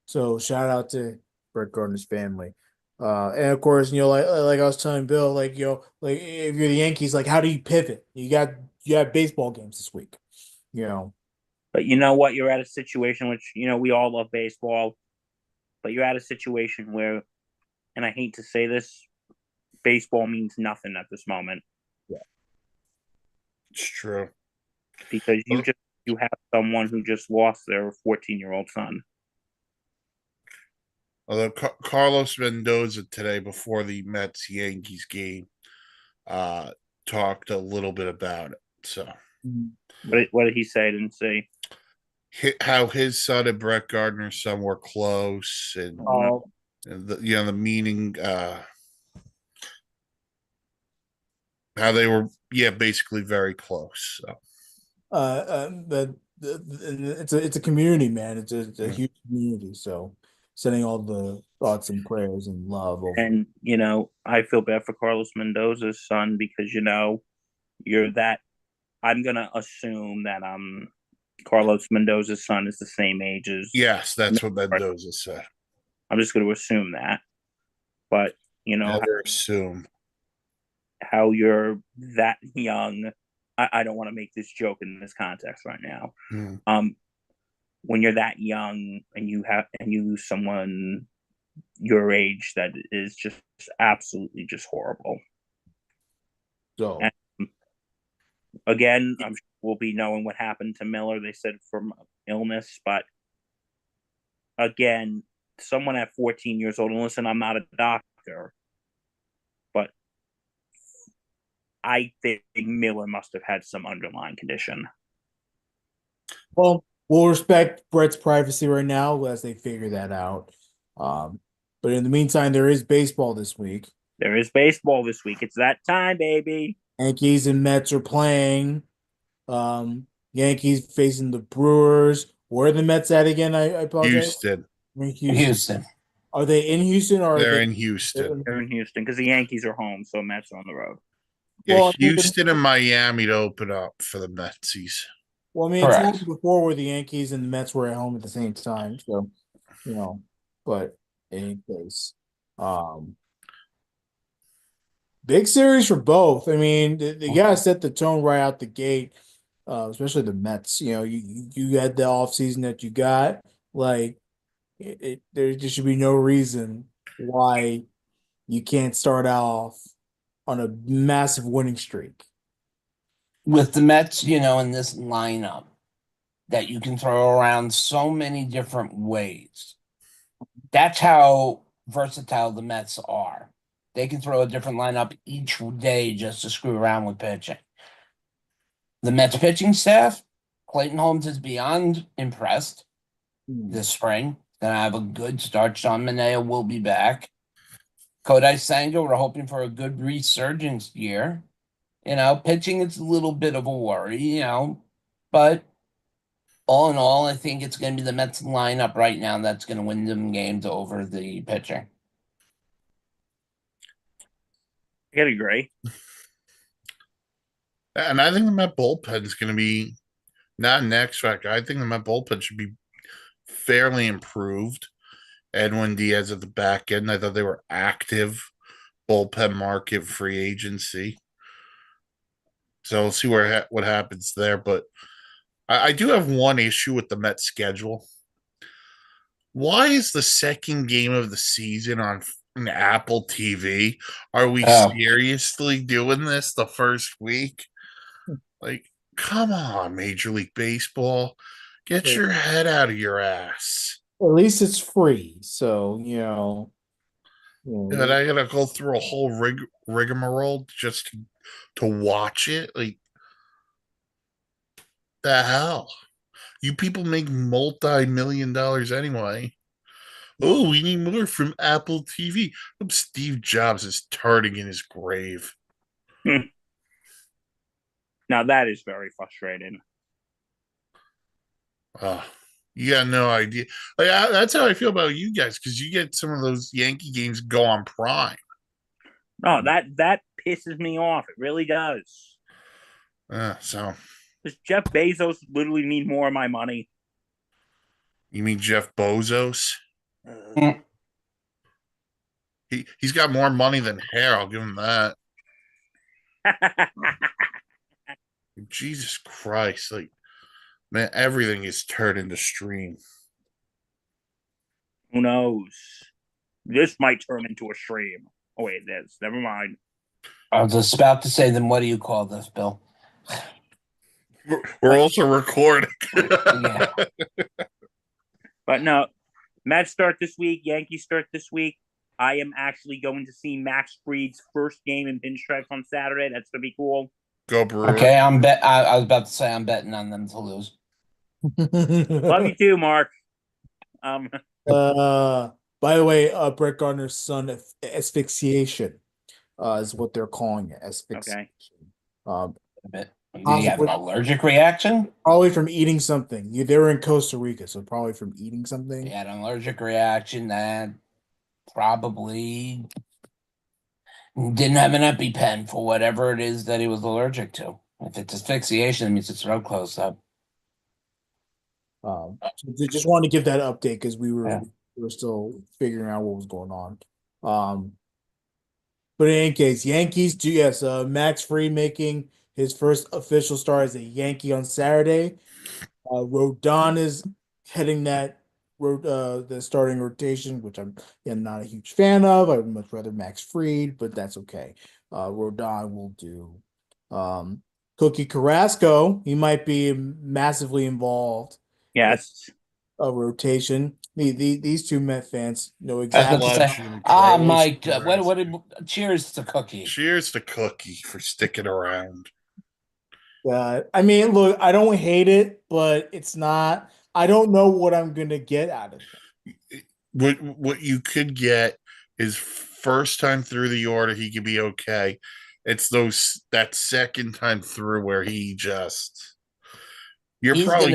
So shout out to Brett Gardner's family. And of course, like I was telling Bill, like if you're the Yankees, like how do you pivot? You have baseball games this week, But you know what? You're at a situation which, we all love baseball, but you're at a situation where, and I hate to say this, baseball means nothing at this moment. Yeah. It's true. Because you have someone who just lost their 14-year-old son. Although Carlos Mendoza today, before the Mets-Yankees game, talked a little bit about it. So, what did he say? I didn't see. How his son and Brett Gardner's son were close, and the meaning, how they were, basically very close. So. It's a community, man. It's a huge community. So, sending all the thoughts and prayers and love. And I feel bad for Carlos Mendoza's son because you're that. I'm gonna assume that Carlos Mendoza's son is the same age as. Yes, that's what Mendoza said. I'm just going to assume that, but never assume how you're that young. I don't want to make this joke in this context right now. When you're that young and you lose someone your age, that is just absolutely just horrible. So again, I'm sure we'll be knowing what happened to Miller. They said from illness, but again, someone at 14 years old, and listen, I'm not a doctor, but I think Miller must have had some underlying condition. Well, we'll respect Brett's privacy right now as they figure that out. But in the meantime, there is baseball this week. It's that time, baby. Yankees and Mets are playing. Yankees facing the Brewers. Where are the Mets at again? I apologize. Houston. Houston. Are they in Houston or are They're they? in Houston. They're in Houston because the Yankees are home, so Mets are on the road. Yeah, Well, I mean, Houston and Miami to open up for the Metsies. well, I mean, it's Correct. happened before where the Yankees and the Mets were at home at the same time. So, you know, but in any case, um, big series for both. I mean, they gotta set the tone right out the gate, especially the Mets. You know, you had the offseason that you got. Like, there should be no reason why you can't start off on a massive winning streak. With the Mets, in this lineup that you can throw around so many different ways. That's how versatile the Mets are. They can throw a different lineup each day just to screw around with pitching. The Mets pitching staff, Clayton Holmes is beyond impressed this spring. Gonna have a good start. Sean Manaea will be back. Kodai Senga, we're hoping for a good resurgence year. Pitching is a little bit of a worry, but all in all, I think it's going to be the Mets lineup right now that's going to win them games over the pitching. I gotta agree. And I think the Met bullpen is going to be not an X factor. I think the Met bullpen should be fairly improved. Edwin Diaz at the back end. I thought they were active bullpen market free agency. So we'll see what happens there. But I do have one issue with the Met schedule. Why is the second game of the season on Apple TV? Are we seriously doing this the first week? Like, come on, Major League Baseball. Get your head out of your ass. At least it's free, so And I gotta go through a whole rigmarole just to watch it. Like, the hell? You people make multi-million dollars anyway. Oh, we need more from Apple TV. Hope Steve Jobs is turning in his grave. Now that is very frustrating. You got no idea. Like, that's how I feel about you guys, because you get some of those Yankee games go on Prime. No, that pisses me off. It really does. So Does Jeff Bezos literally need more of my money? you mean Jeff Bezos? He's got more money than hair. I'll give him that. Jesus Christ! Like, man, everything is turned into stream. Who knows? This might turn into a stream. Oh wait, it is. Never mind. I was just about to say, then what do you call this, Bill? We're also recording. Yeah. But no, Mets start this week. Yankees start this week. I am actually going to see Max Fried's first game in pinstripes on Saturday. That's gonna be cool. Go Brewers. Okay, I was about to say I'm betting on them to lose. Love you too, Mark. By the way, Brett Gardner's son asphyxiation is what they're calling it. Asphyxiation. Okay. Do you have an allergic reaction? Probably from eating something. They were in Costa Rica, so probably from eating something. He had an allergic reaction that probably didn't have an EpiPen for whatever it is that he was allergic to. If it's asphyxiation, it means it's throat closed up. So just wanted to give that update because we were still figuring out what was going on. But in any case, Yankees do Max Fried making his first official start as a Yankee on Saturday. Rodon is heading that the starting rotation, which I'm not a huge fan of. I would much rather Max Fried, but that's okay. Rodon will do. Cookie Carrasco, he might be massively involved. Yes. A rotation. These two Met fans know exactly. Mike, cheers to Cookie. Cheers to Cookie for sticking around. I mean, look, I don't hate it, but it's not. I don't know what I'm gonna get out of it. What you could get is first time through the order, he could be okay. It's that second time through where he's probably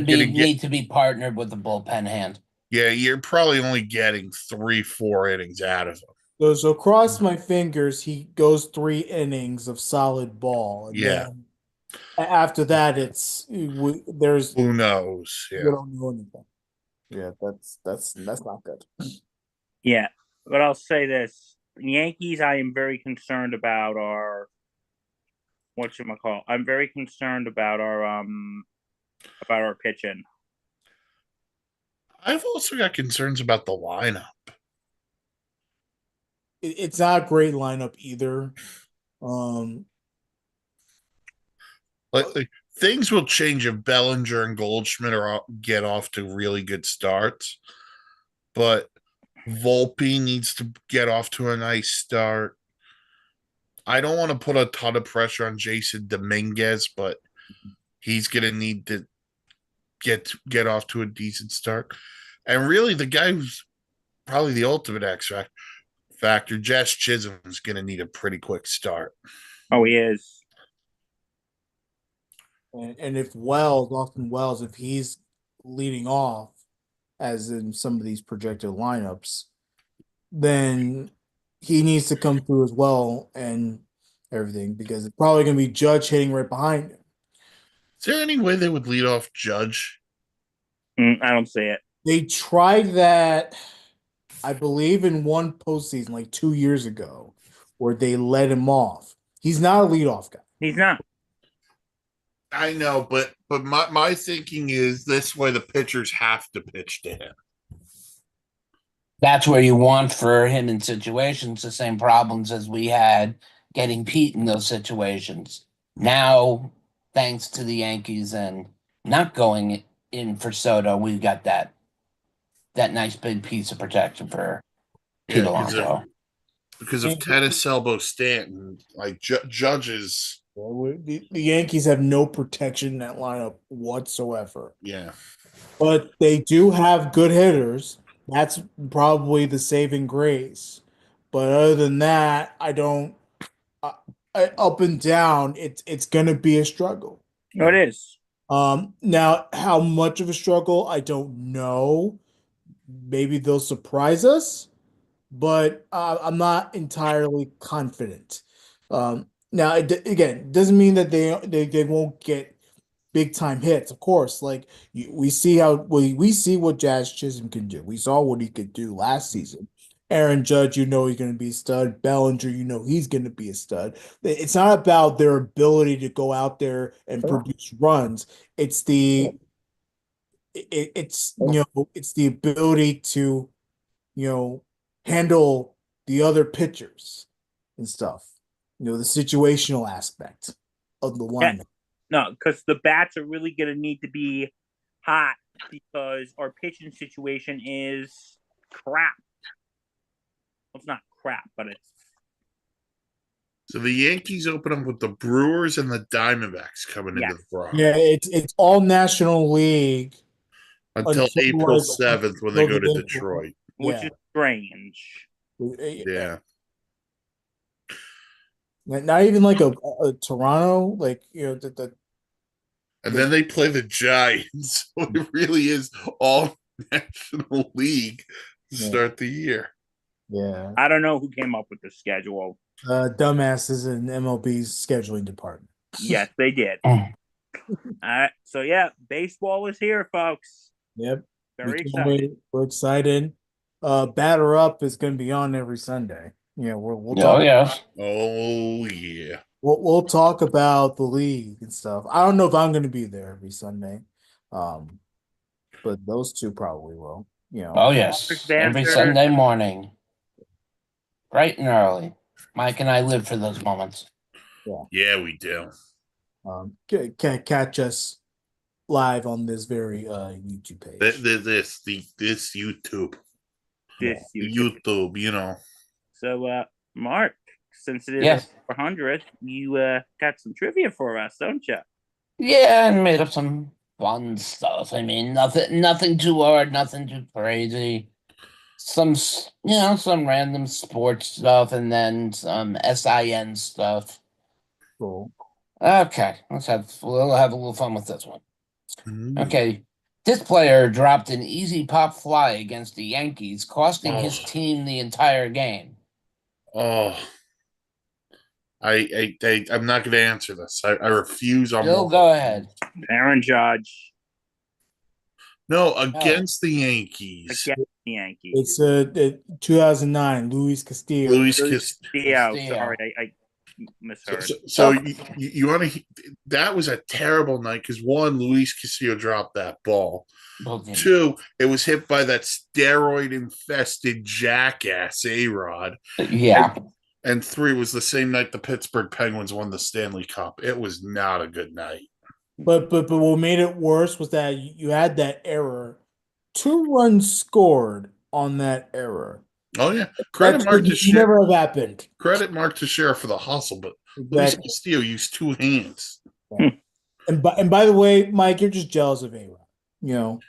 going to need to be partnered with the bullpen hand. Yeah, you're probably only getting 3-4 innings out of him. So cross my fingers, he goes 3 innings of solid ball, and Yeah. then after that, there's Who knows? we Yeah. don't know anything. Yeah, that's not good. Yeah, but I'll say this: Yankees, I am very concerned about our whatchamacall. I'm very concerned about our pitching. I've also got concerns about the lineup. It's not a great lineup either. Um, Like things will change if Bellinger and Goldschmidt get off to really good starts, but Volpe needs to get off to a nice start. I don't want to put a ton of pressure on Jason Dominguez, but he's going to need to get off to a decent start. And really, the guy who's probably the ultimate factor, Jess Chisholm, is going to need a pretty quick start. Oh, he is. and if Austin Wells, if he's leading off, as in some of these projected lineups, then he needs to come through as well and everything because it's probably going to be Judge hitting right behind him. Is there any way they would lead off Judge? I don't see it. They tried that, I believe, in one postseason like 2 years ago, where they let him off. He's not a leadoff guy. He's not. I know, but my thinking is this way: the pitchers have to pitch to him. That's where you want for him in situations the same problems as we had getting Pete in those situations. Now, thanks to the Yankees and not going in for Soto, we've got that nice big piece of protection for Pete Yeah, Alonso. because of tennis elbow Stanton, like judges. The Yankees have no protection in that lineup whatsoever. Yeah, but they do have good hitters. That's probably the saving grace. But other than that, I don't. Up and down, it's going to be a struggle. No, it is. Now how much of a struggle, I don't know. Maybe they'll surprise us, but I'm not entirely confident. Now, again, doesn't mean that they won't get big time hits. Of course, like we see we see what Jazz Chisholm can do. We saw what he could do last season. Aaron Judge, he's going to be a stud. Bellinger, he's going to be a stud. It's not about their ability to go out there and produce runs. It's it's the ability to handle the other pitchers and stuff. The situational aspect of the Yeah. lineup. No, because the bats are really going to need to be hot because our pitching situation is crap. Well, it's not crap, but it's. so the Yankees open up with the Brewers and the Diamondbacks coming Yes. into the Bronx Yeah, it's all National League until April like, 7th when they go to April. Detroit. Which is strange. Yeah, Not even like a Toronto, like and then they play the Giants. So it really is all National League to start the year. Yeah. I don't know who came up with the schedule. Dumbasses in MLB's scheduling department. Yes, they did. Mm. All right. So yeah, baseball is here, folks. Yep. Very excited. We're excited. Batter Up is going to be on every Sunday. Yeah, we'll Oh, talk. yes. Oh yeah. We'll talk about the league and stuff. I don't know if I'm going to be there every Sunday, but those two probably will. Oh, yes. Every Dancer. Sunday morning, bright and early. Mike and I live for those moments. Yeah, we do. Catch us live on this very YouTube page. This YouTube. This YouTube. So, Mark, since it is Yes. 400, you got some trivia for us, don't you? Yeah, and made up some fun stuff. I mean, nothing too hard, nothing too crazy. Some random sports stuff, and then some SIN stuff. Cool. Okay, we'll have a little fun with this one. Mm. Okay, This player dropped an easy pop fly against the Yankees, costing his Oh. team the entire game. Oh, I'm not going to answer this. I refuse on Bill, one. go ahead. Aaron Judge No, No. against the Yankees. against the Yankees. It's 2009, Luis Castillo. Luis Castillo. Yeah, sorry, I misheard. So you want to? That was a terrible night because one, Luis Castillo dropped that ball. Okay. Two, it was hit by that steroid infested jackass A-Rod. Yeah. And three was the same night the Pittsburgh Penguins won the Stanley Cup. It was not a good night. But what made it worse was that you had that error. 2 runs scored on that error. Oh yeah, credit That Mark should never have happened. Credit Mark Teixeira for the hustle, but Luis Exactly. Castillo used 2 hands. And by the way, Mike, you're just jealous of A-Rod. You know,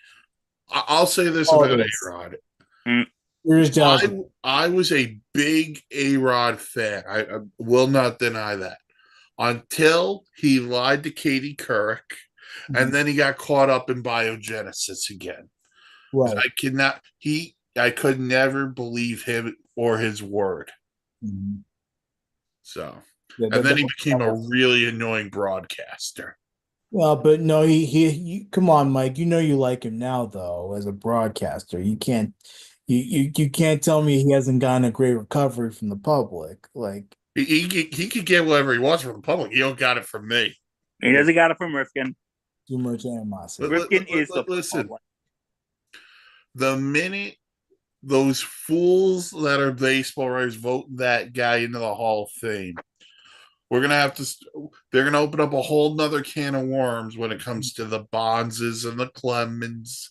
I'll say this All about of us. A-Rod. you're just jealous. I was a big A-Rod fan. I will not deny that. Until he lied to Katie Couric, and then he got caught up in biogenesis again. Right. I could never believe him or his word. Mhm. So, Yeah, and then he became a really annoying broadcaster. Well, but no, he come on, Mike. You know you like him now, though, as a broadcaster. You can't tell me he hasn't gotten a great recovery from the public. Like He could get whatever he wants from the public. He don't got it from me. He doesn't got it from Rifkin. too much animosity. Rifkin is the Listen. public. The minute those fools that are baseball writers vote that guy into the Hall of Fame, we're gonna have to. They're gonna open up a whole nother can of worms when it comes to the Bonzes and the Clemens,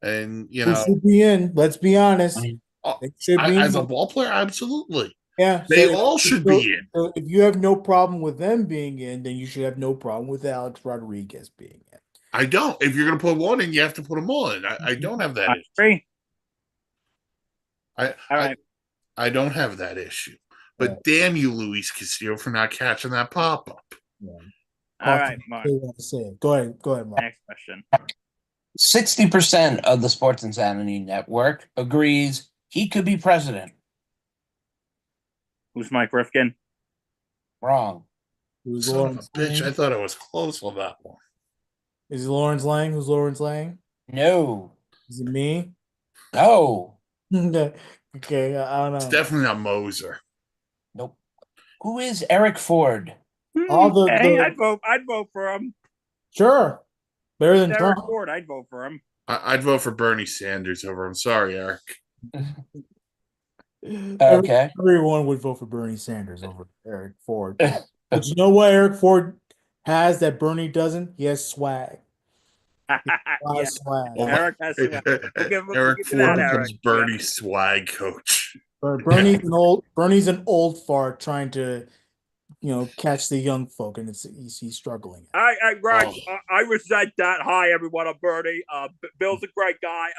and Who should be in? Let's be honest. It should be as a in. ball player, absolutely. Yeah, They all should be in. So if you have no problem with them being in, then you should have no problem with Alex Rodriguez being in. I don't. If you're gonna put one in, you have to put them all in. I don't have that I issue. agree. All right. I don't have that issue. But Right. damn you, Luis Castillo, for not catching that pop up. Yeah. All right, Mark. Go ahead, Mark. Next question. 60% of the Sports Insanity Network agrees he could be president. Who's Mike Rifkin? Wrong. Who's Son of a Lawrence bitch. Lang? I thought I was close on that one. Is it Lawrence Lang? Who's Lawrence Lang? No. Is it me? No. Okay, I don't know. It's definitely not Moser. Nope. Who is Eric Ford? Hey, I'd vote for him. Sure. Better than Eric Trump. Ford, I'd vote for him. I'd vote for Bernie Sanders over him. Sorry, Eric. Okay. Everyone would vote for Bernie Sanders over Eric Ford. But you know what Eric Ford has that Bernie doesn't? He has swag. Yeah, Swag. Eric has swag. Eric give that, Ford becomes Eric. Bernie's Yeah. swag coach. But Bernie's an old fart trying to, catch the young folk, and he's struggling. I resent that. Hi, everyone. I'm Bernie. Bill's a great guy.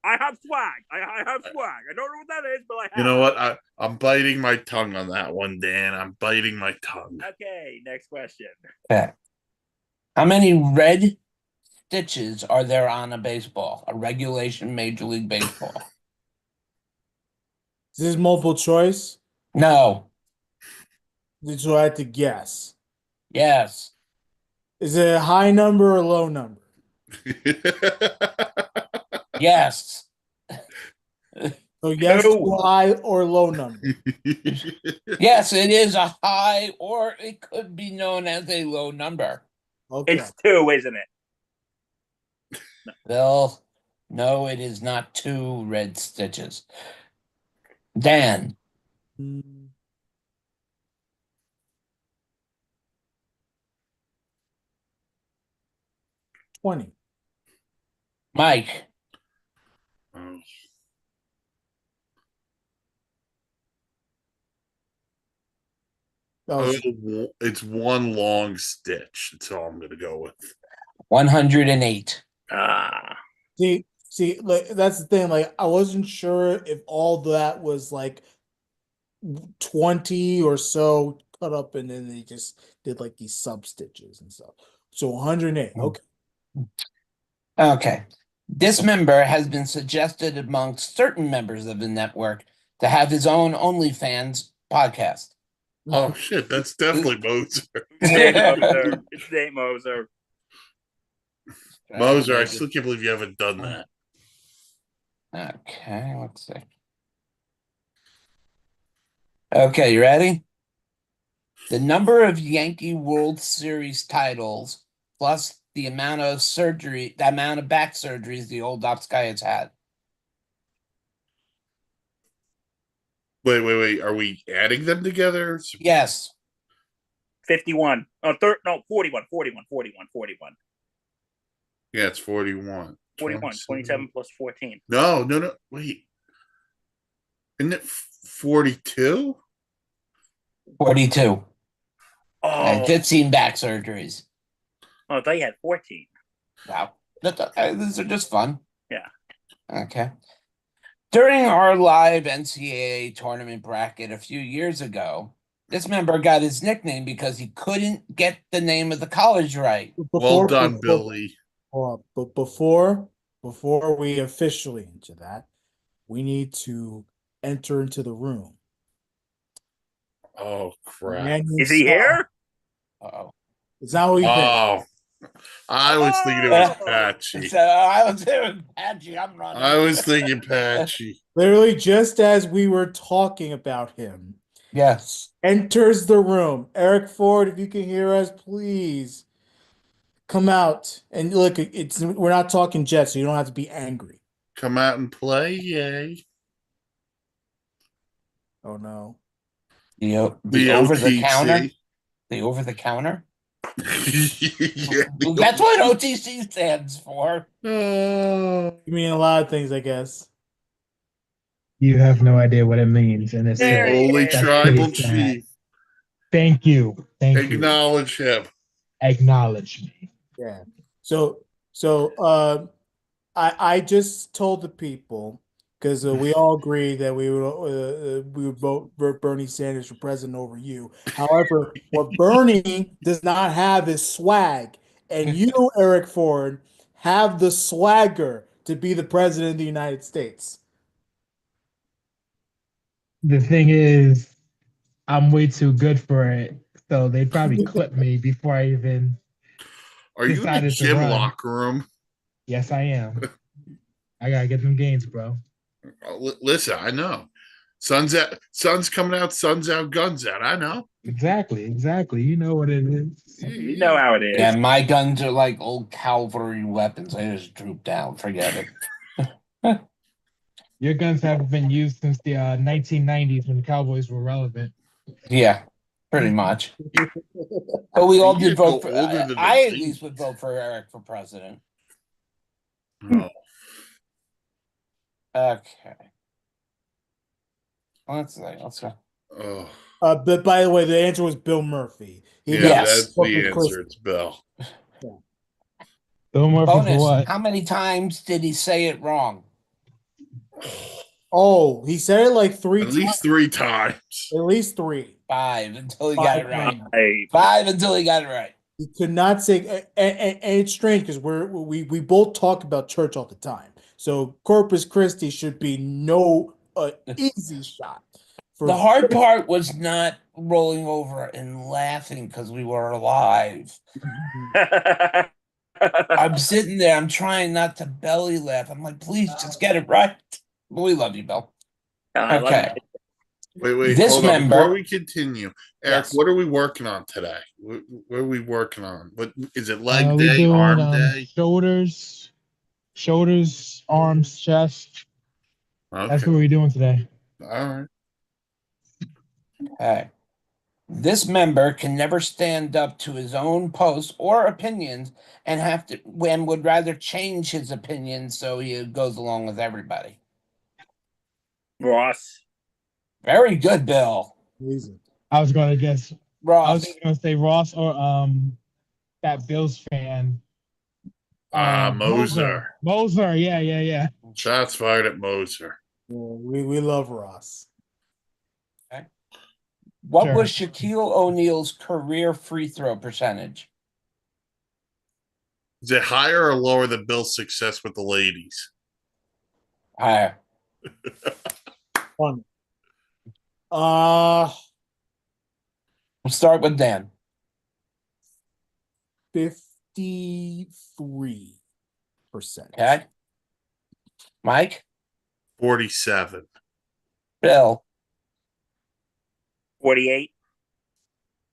I have swag. I have swag. I don't know what that is, but I have. You know what? I'm biting my tongue on that one, Dan. I'm biting my tongue. Okay, next question. Okay. How many red stitches are there on a baseball? A regulation Major League Baseball? Is this multiple choice? No. So I had to guess. Yes. Is it a high number or a low number? Yes. So yes, to high or low number. Yes, it is a high, or it could be known as a low number. Okay. It's 2, isn't it? Bill, no, it is not 2 red stitches. Dan. Mm. 20. Mike. It's one long stitch. That's all I'm going to go with. 108. See, like that's the thing. Like, I wasn't sure if all that was like 20 or so cut up, and then they just did like these sub stitches and stuff. So 108. Okay. Okay. This member has been suggested amongst certain members of the network to have his own OnlyFans podcast. Oh shit, that's definitely Moser. It's Nate Moser. It's Nate Moser. Moser, I still can't believe you haven't done that. Okay, let's see. Okay, you ready? The number of Yankee World Series titles plus the amount of back surgeries the old Docs guy has had. Wait. Are we adding them together? Yes. 51. Oh, 41. Yeah, it's 41. 41. 27 plus 14. No. Wait. Isn't it 42? 42. Oh, And 15 back surgeries. I thought you had 14. Wow. These are just fun. Yeah. Okay. During our live NCAA tournament bracket a few years ago, this member got his nickname because he couldn't get the name of the college right. Well done, Billy. But before we officially into that, we need to enter into the room. Oh crap! Man Is he here? Uh-oh. Is that what you think? Oh, I was thinking it was Patchy. So I was doing Patchy. I'm running. I was thinking Patchy. Literally, just as we were talking about him, Yes. enters the room. Eric Ford, if you can hear us, please come out and look. We're not talking Jets, so you don't have to be angry. Come out and play, yay! Oh no. The The over the OTC. counter. The over the counter. Yeah, That's what OTC stands for. You mean a lot of things, I guess. You have no idea what it means, and it's There he Holy is. that's tribal pretty sad. chief. Thank you. Acknowledge him. Acknowledge me. Yeah. So I just told the people because we all agree that we would vote Bernie Sanders for president over you. However, what Bernie does not have is swag, and you, Eric Ford, have the swagger to be the president of the United States. The thing is, I'm way too good for it, so they'd probably clip me before I even Are you in the decided to gym run. locker room? Yes, I am. I gotta get them gains, bro. Listen, I know. Sun's coming out, sun's out, guns out. I know. Exactly. You know what it is. You know how it is. Yeah, my guns are like old cavalry weapons. They just droop down. Forget it. Your guns haven't been used since the 1990s when Cowboys were relevant. Yeah, pretty much. But we all You did go vote for. older than the I at Chiefs. least would vote for Eric for president. Oh, Okay. Let's see. Let's go. oh. But by the way, the answer was Bill Murphy. Yeah, Yes. that's the answer. It's Bill. Bill Murphy for Bonus. what? How many times did he say it wrong? Oh, he said it like three At times. least 3 times. At least 3. 5 until he got it right. Hey, 5 until he got it right. He could not say, and it's strange because we both talk about church all the time. So Corpus Christi should be no easy shot. The hard part was not rolling over and laughing because we were alive. I'm sitting there. I'm trying not to belly laugh. I'm like, please just get it right. We love you, Bill. I love Okay. it. Wait. This Hold on. member- Before we continue, Eric, Yes. what are we working on today? What are we working on? What is it? Leg We day, doing arm day? shoulders, arms, chest. That's Okay. what we're doing today. All right. Okay. This member can never stand up to his own posts or opinions and would rather change his opinion so he goes along with everybody. Ross. Very good, Bill. Easy. I was gonna guess. I Ross. was gonna say Ross or that Bills fan. Moser. Moser, yeah. Shots fired at Moser. Yeah, we love Ross. What Sure. was Shaquille O'Neal's career free throw percentage? Is it higher or lower than Bill's success with the ladies? Higher. Fun. Uh, We'll start with Dan. 53%. Okay. Mike, 47. Bill, 48.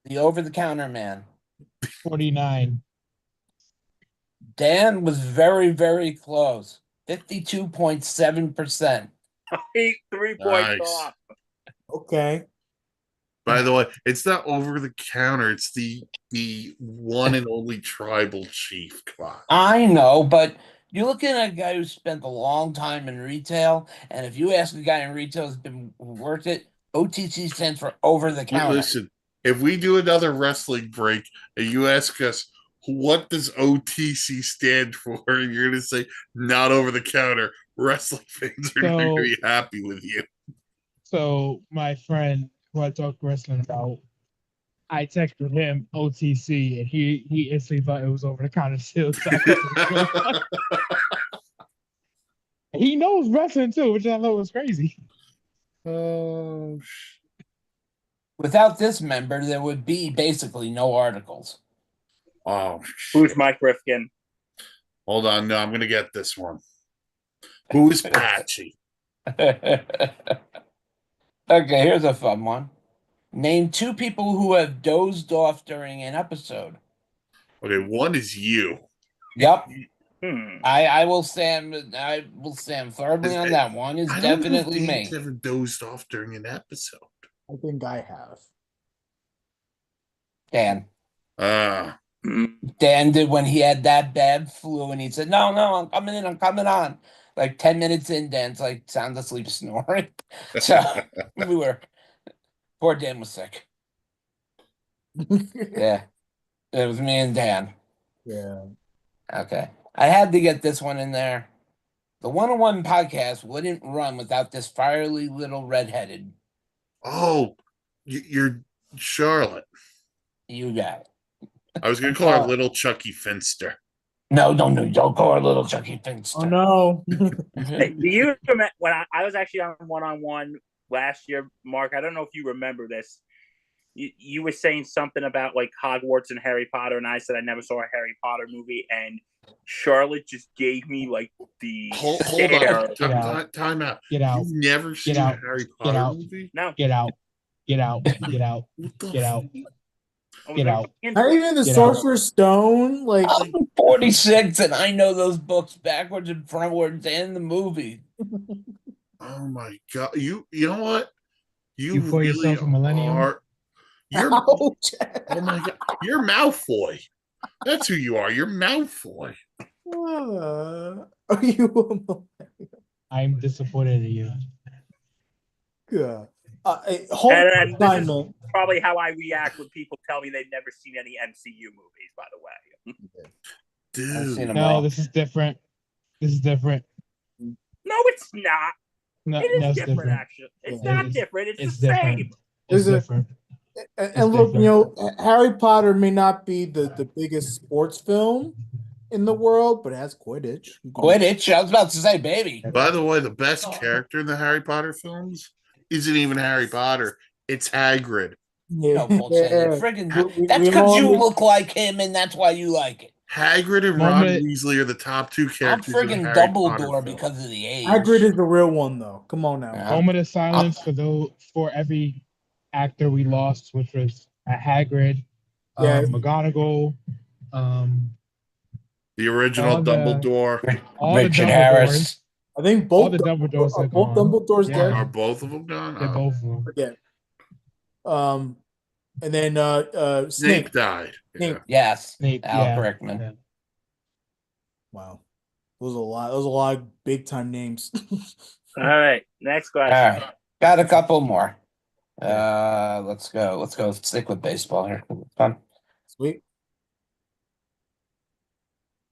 the over-the-counter man. 49. Dan was very, very close. 52.7%. 3 points Nice. off. Okay. By the way, it's not over the counter. It's the one and only tribal chief. Come on. I know, but you're looking at a guy who spent a long time in retail, and if you ask a guy in retail who's been who worked it, OTC stands for over the counter. Listen, if we do another wrestling break and you ask us what does OTC stand for, and you're going to say not over the counter, wrestling fans are not going to be happy with you. So my friend who I talked wrestling about, I texted him OTC, and he instantly thought it was over the counter too. So he knows wrestling too, which I thought was crazy. Oh, Without this member, there would be basically no articles. Who's Mike Rifkin? Hold on. No, I'm going to get this one. Who is Patchy? Okay, here's a fun one. Name 2 people who have dozed off during an episode. Okay, one is you. Yep. Hmm. I will stand firmly on that. One is I don't know if definitely Dave's me. ever dozed off during an episode. I think I have. Dan. Hmm. Dan did when he had that bad flu and he said, No, I'm coming on. Like 10 minutes in, Dan's like sound asleep snoring. So poor Dan was sick. Yeah. It was me and Dan. Yeah. Okay. I had to get this one in there. The 101 podcast wouldn't run without this fiery little redheaded. Oh, you're Charlotte. You got it. I was going to call her Little Chucky Finster. No, don't call her little Chucky Finster. Oh no. Hey, do you remember when I was actually on one-on-one last year, Mark? I don't know if you remember this. You were saying something about like Hogwarts and Harry Potter, and I said I never saw a Harry Potter movie, and Charlotte just gave me like the Hold stare. on. Time out. Get out. You've never seen out. a Harry Get Potter out. movie? No, Get out. Get out. Get out. What the Get out. Get out. Not even the Get out. Sorcerer's Stone. Like, I'm 46 and I know those books backwards and frontwards and the movie. Oh my god! You know what? You call yourself a millennial? are. You're ouch. oh my god! You're Malfoy. That's who you are. You're Malfoy. Are you? I'm disappointed in you. Yeah. And Home this is assignment. probably how I react when people tell me they've never seen any MCU movies. By the way, I've seen Dude. them No, all. this is different. This is different. no, it's not. No, It is that's different, different. actually. It's Yeah, not it's- different. It's It's the different. same. It's Is it- different. And look, Harry Potter may not be the biggest sports film in the world, but it has Quidditch. Quidditch. I was about to say, baby. By the way, the best character in the Harry Potter films isn't even Harry Potter. It's Hagrid. No bullshit. Friggin' that's we because all you need- look like him and that's why you like it. Hagrid and Ron Moment- Weasley are the top 2 I'm characters in the friggin' Harry Potter Dumbledore film. because of the age. Hagrid is the real one, though. Come on now. Yeah. Moment of silence for every actor we lost, which was Hagrid, Yeah. McGonagall, The original All the- Dumbledore. all the Richard Dumbledores. Harris. I think All both the Dumbledores are are both gone. Dumbledore's Yeah. dead. Are both of them gone? They're Oh. both of them. Forget. And then Snape Snape. died. Snape. Yeah. Yes. Snape, Alec yeah. Rickman. Yeah. Wow, those are a lot. Those are a lot of big time names. All right, next All question. right. Got a couple more. Let's go. Let's go. Stick with baseball here. Fun. Sweet.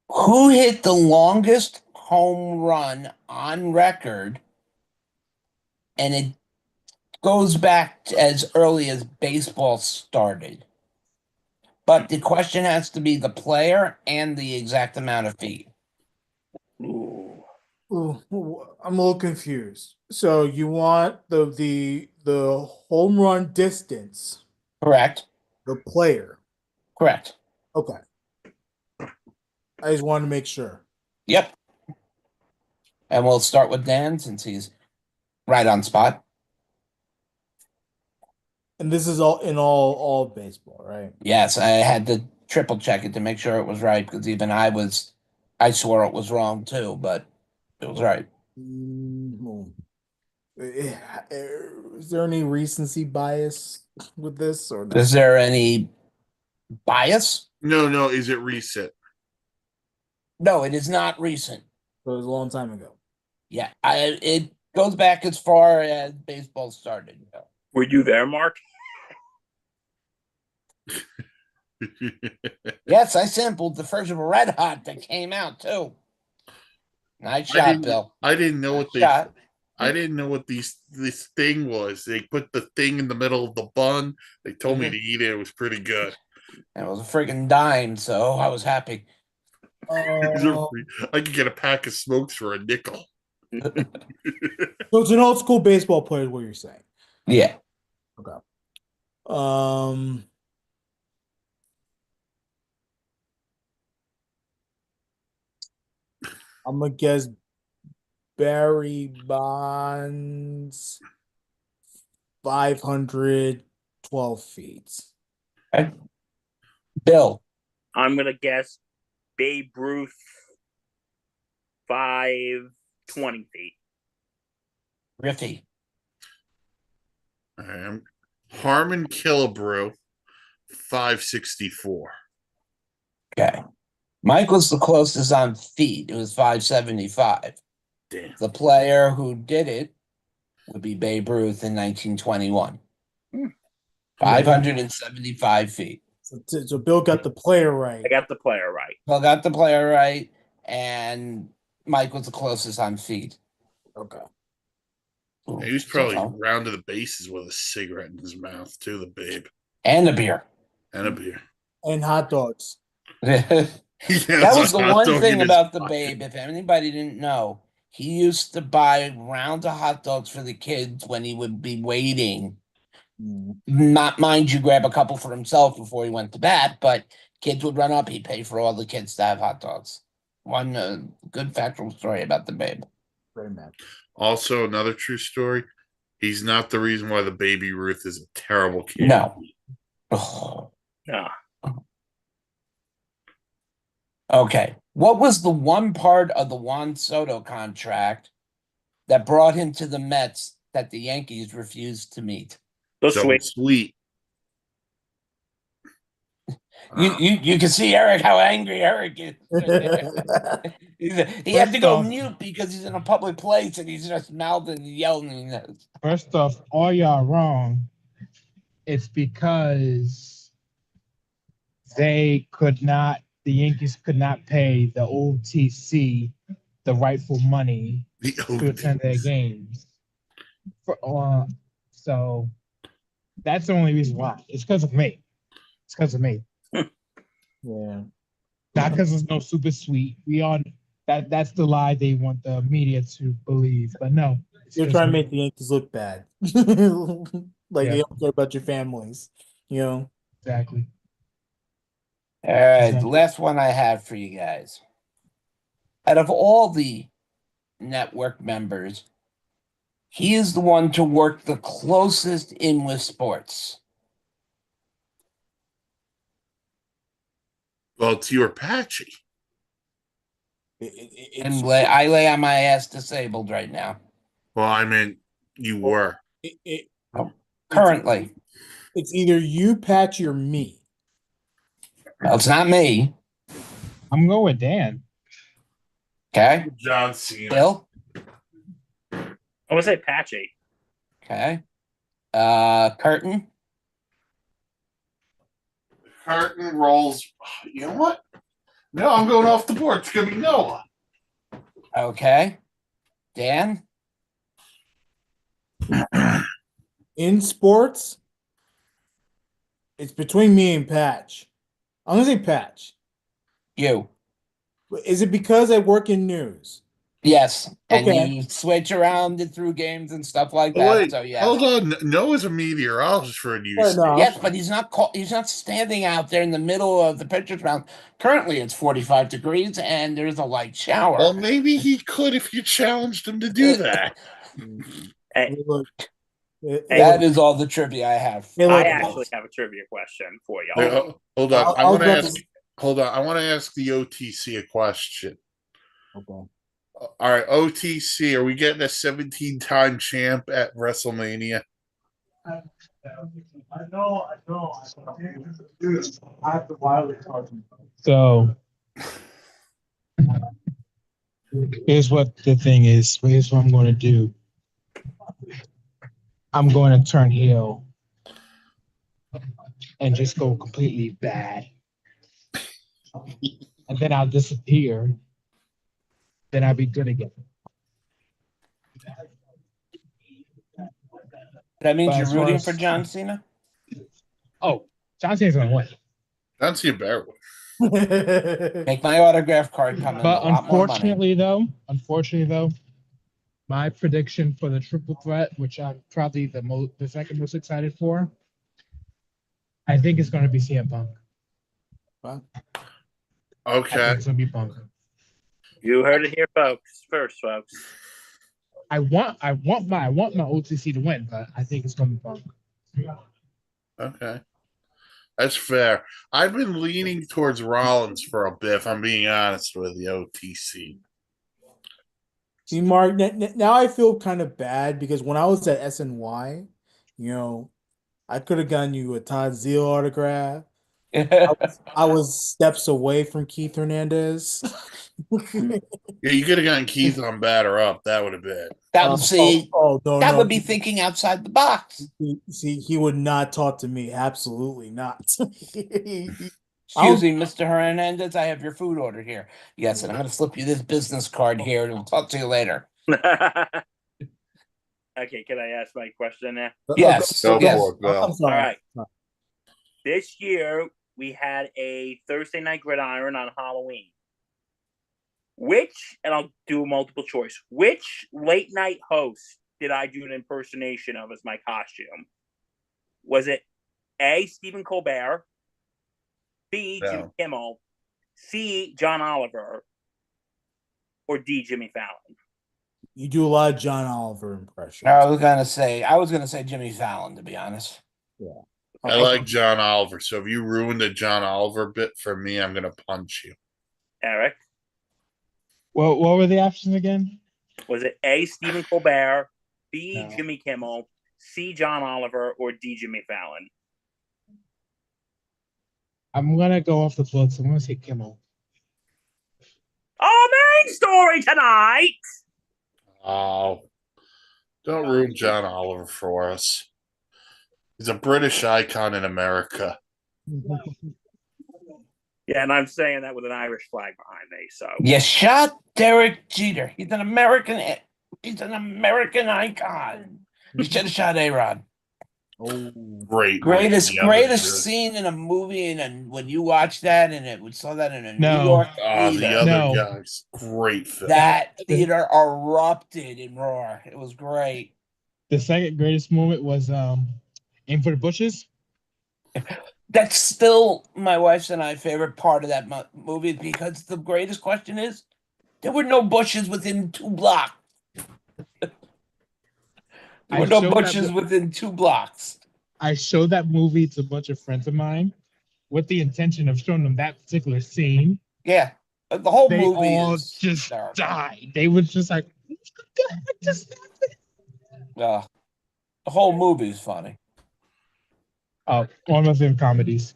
Who hit the longest home run on record? And it goes back to as early as baseball started. But the question has to be the player and the exact amount of feet. Ooh. Ooh, I'm a little confused. So you want the home run distance, Correct. the player. Correct. Okay. I just wanted to make sure. Yep. And we'll start with Dan since he's right on spot. And this is all baseball, right? Yes, I had to triple check it to make sure it was right because even I swore it was wrong too, but it was right. Mm, eh, Is there any recency bias with this or no? Is there any bias? No. Is it recent? No, it is not recent. So it was a long time ago. Yeah, it goes back as far as baseball started. Were you there, Mark? Yes, I sampled the first Red Hot that came out too. Nice I shot, didn't. Bill. I didn't know Nice what they. shot. I didn't know what this thing was. They put the thing in the middle of the bun. They told me to eat it. It was pretty good. It was a freaking dime, so I was happy. These are free. I could get a pack of smokes for a nickel. So it's an old school baseball player, is what you're saying. Yeah. Okay. Um, I'm gonna guess Barry Bonds 512 feet. Okay. Bill. I'm gonna guess Babe Ruth 520 feet. Riffy. Harmon Killebrew 564. Okay. Mike was the closest on feet. It was 575. Damn. The player who did it would be Babe Ruth in 1921. 575 feet. So Bill got the player right. I got the player right. Bill got the player right, and Mike was the closest on feet. Okay. Ooh, He was probably so- round to the bases with a cigarette in his mouth, too, the babe. and a beer. And a beer. And hot dogs. That was the one thing about the Babe. If anybody didn't know, he used to buy rounds of hot dogs for the kids when he would be waiting. Not mind you, grab a couple for himself before he went to bat, but kids would run up. He'd pay for all the kids to have hot dogs. One good factual story about the Babe. Very mad. Also, another true story. He's not the reason why the Baby Ruth is a terrible kid. No. Oh. Yeah. Okay. What was the one part of the Juan Soto contract that brought him to the Mets that the Yankees refused to meet? The So sweet. sweet. You can see Eric how angry Eric is. He had to go mute because he's in a public place and he's just mouthing and yelling. First off, all y'all wrong. It's because the Yankees could not pay the OTC the rightful money to attend their games. So that's the only reason why. It's because of me. It's because of me. Yeah. Not because there's no super sweet. That's the lie they want the media to believe. But no. You're trying to make the Yankees look bad. Like Yeah. you don't care about your families, you know. Exactly. All right, Exactly. the last one I have for you guys. Out of all the network members, he is the one to work the closest in with sports. Well, it's your Apache. And I lay on my ass disabled right now. Well, I meant you were. Currently. It's either you, Patchy, or me. Well, it's not me. I'm going with Dan. Okay. John Cena. Bill? I'm gonna say Patchy. Okay. Curtin? Curtain rolls. You know what? No, I'm going off the board. It's going to be Noah. Okay. Dan? In sports, it's between me and Patch. I'm gonna say Patch. You. Is it because I work in news? Yes. And Okay. you switch around it through games and stuff like Oh, that. wait, So yes. hold on. Noah's a meteorologist for a Fair news. enough. Yes, but he's not standing out there in the middle of the pitcher's mound. Currently it's 45 degrees and there's a light shower. Well, maybe he could if you challenged him to do that. Hey, Look, That is all the trivia I have. I actually have a trivia question for Wait, y'all. hold on. I I'll want to grab ask. Hold on. I want to ask the OTC a question. Okay. All right, OTC. Are we getting a 17-time champ at WrestleMania? I know. I have to wildly talking. So here's what the thing is. Here's what I'm going to do. I'm going to turn heel and just go completely bad. And then I'll disappear. Then I'll be good again. That means But you're as far rooting as- for John Cena? Oh, John Cena's going to win. Don't see a better one. Make my autograph card come in But a lot more money. unfortunately though, my prediction for the triple threat, which I'm probably the second most excited for, I think it's going to be CM Punk. I Okay. think it's going to be Punk. You heard it here, folks. First, folks. I want my OTC to win, but I think it's going to be Punk. Okay. That's fair. I've been leaning towards Rollins for a bit, if I'm being honest with the OTC. See, Mark, now I feel kind of bad because when I was at SNY, I could have gotten you a Todd Zeal autograph. I was steps away from Keith Hernandez. Yeah, you could have gotten Keith on batter up. That would have been. That would No, that no. would be thinking outside the box. See, he would not talk to me. Absolutely not. Excuse me, Mr. Hernandez, I have your food order here. Yes, and I'm going to slip you this business card here, and we'll talk to you later. Okay, can I ask my question now? Yes. Go yes. for it, Bill. I'm sorry. All right. This year, we had a Thursday night gridiron on Halloween. And I'll do a multiple choice, which late night host did I do an impersonation of as my costume? Was it A, Stephen Colbert, B, Jimmy Kimmel, C, John Oliver, or D, Jimmy Fallon? You do a lot of John Oliver impressions. I was gonna say Jimmy Fallon, to be honest. Yeah. I like John Oliver, so if you ruined the John Oliver bit for me, I'm going to punch you. Eric? Well, what were the options again? Was it A, Stephen Colbert, B, No. Jimmy Kimmel, C, John Oliver, or D, Jimmy Fallon? I'm going to go off the books. I'm going to say Kimmel. Our main story tonight! Oh, don't ruin John Oliver for us. He's a British icon in America. Yeah, and I'm saying that with an Irish flag behind me, so. You shot Derek Jeter. He's an American icon. You should have shot A-Rod. Oh, Greatest scene in a movie, and when you watch that and we saw that in a New No. York Oh, the theater, other guys. Great film. that theater erupted in roar. It was great. The second greatest moment was Aim for the Bushes. That's still my wife's and I favorite part of that movie because the greatest question is there were no bushes within 2 blocks. There were no bushes within 2 blocks. I showed that movie to a bunch of friends of mine with the intention of showing them that particular scene. Yeah, the whole They movie all is just terrible. died. They were just like, what the heck just happened? The whole movie is funny. Oh, one of my favorite comedies.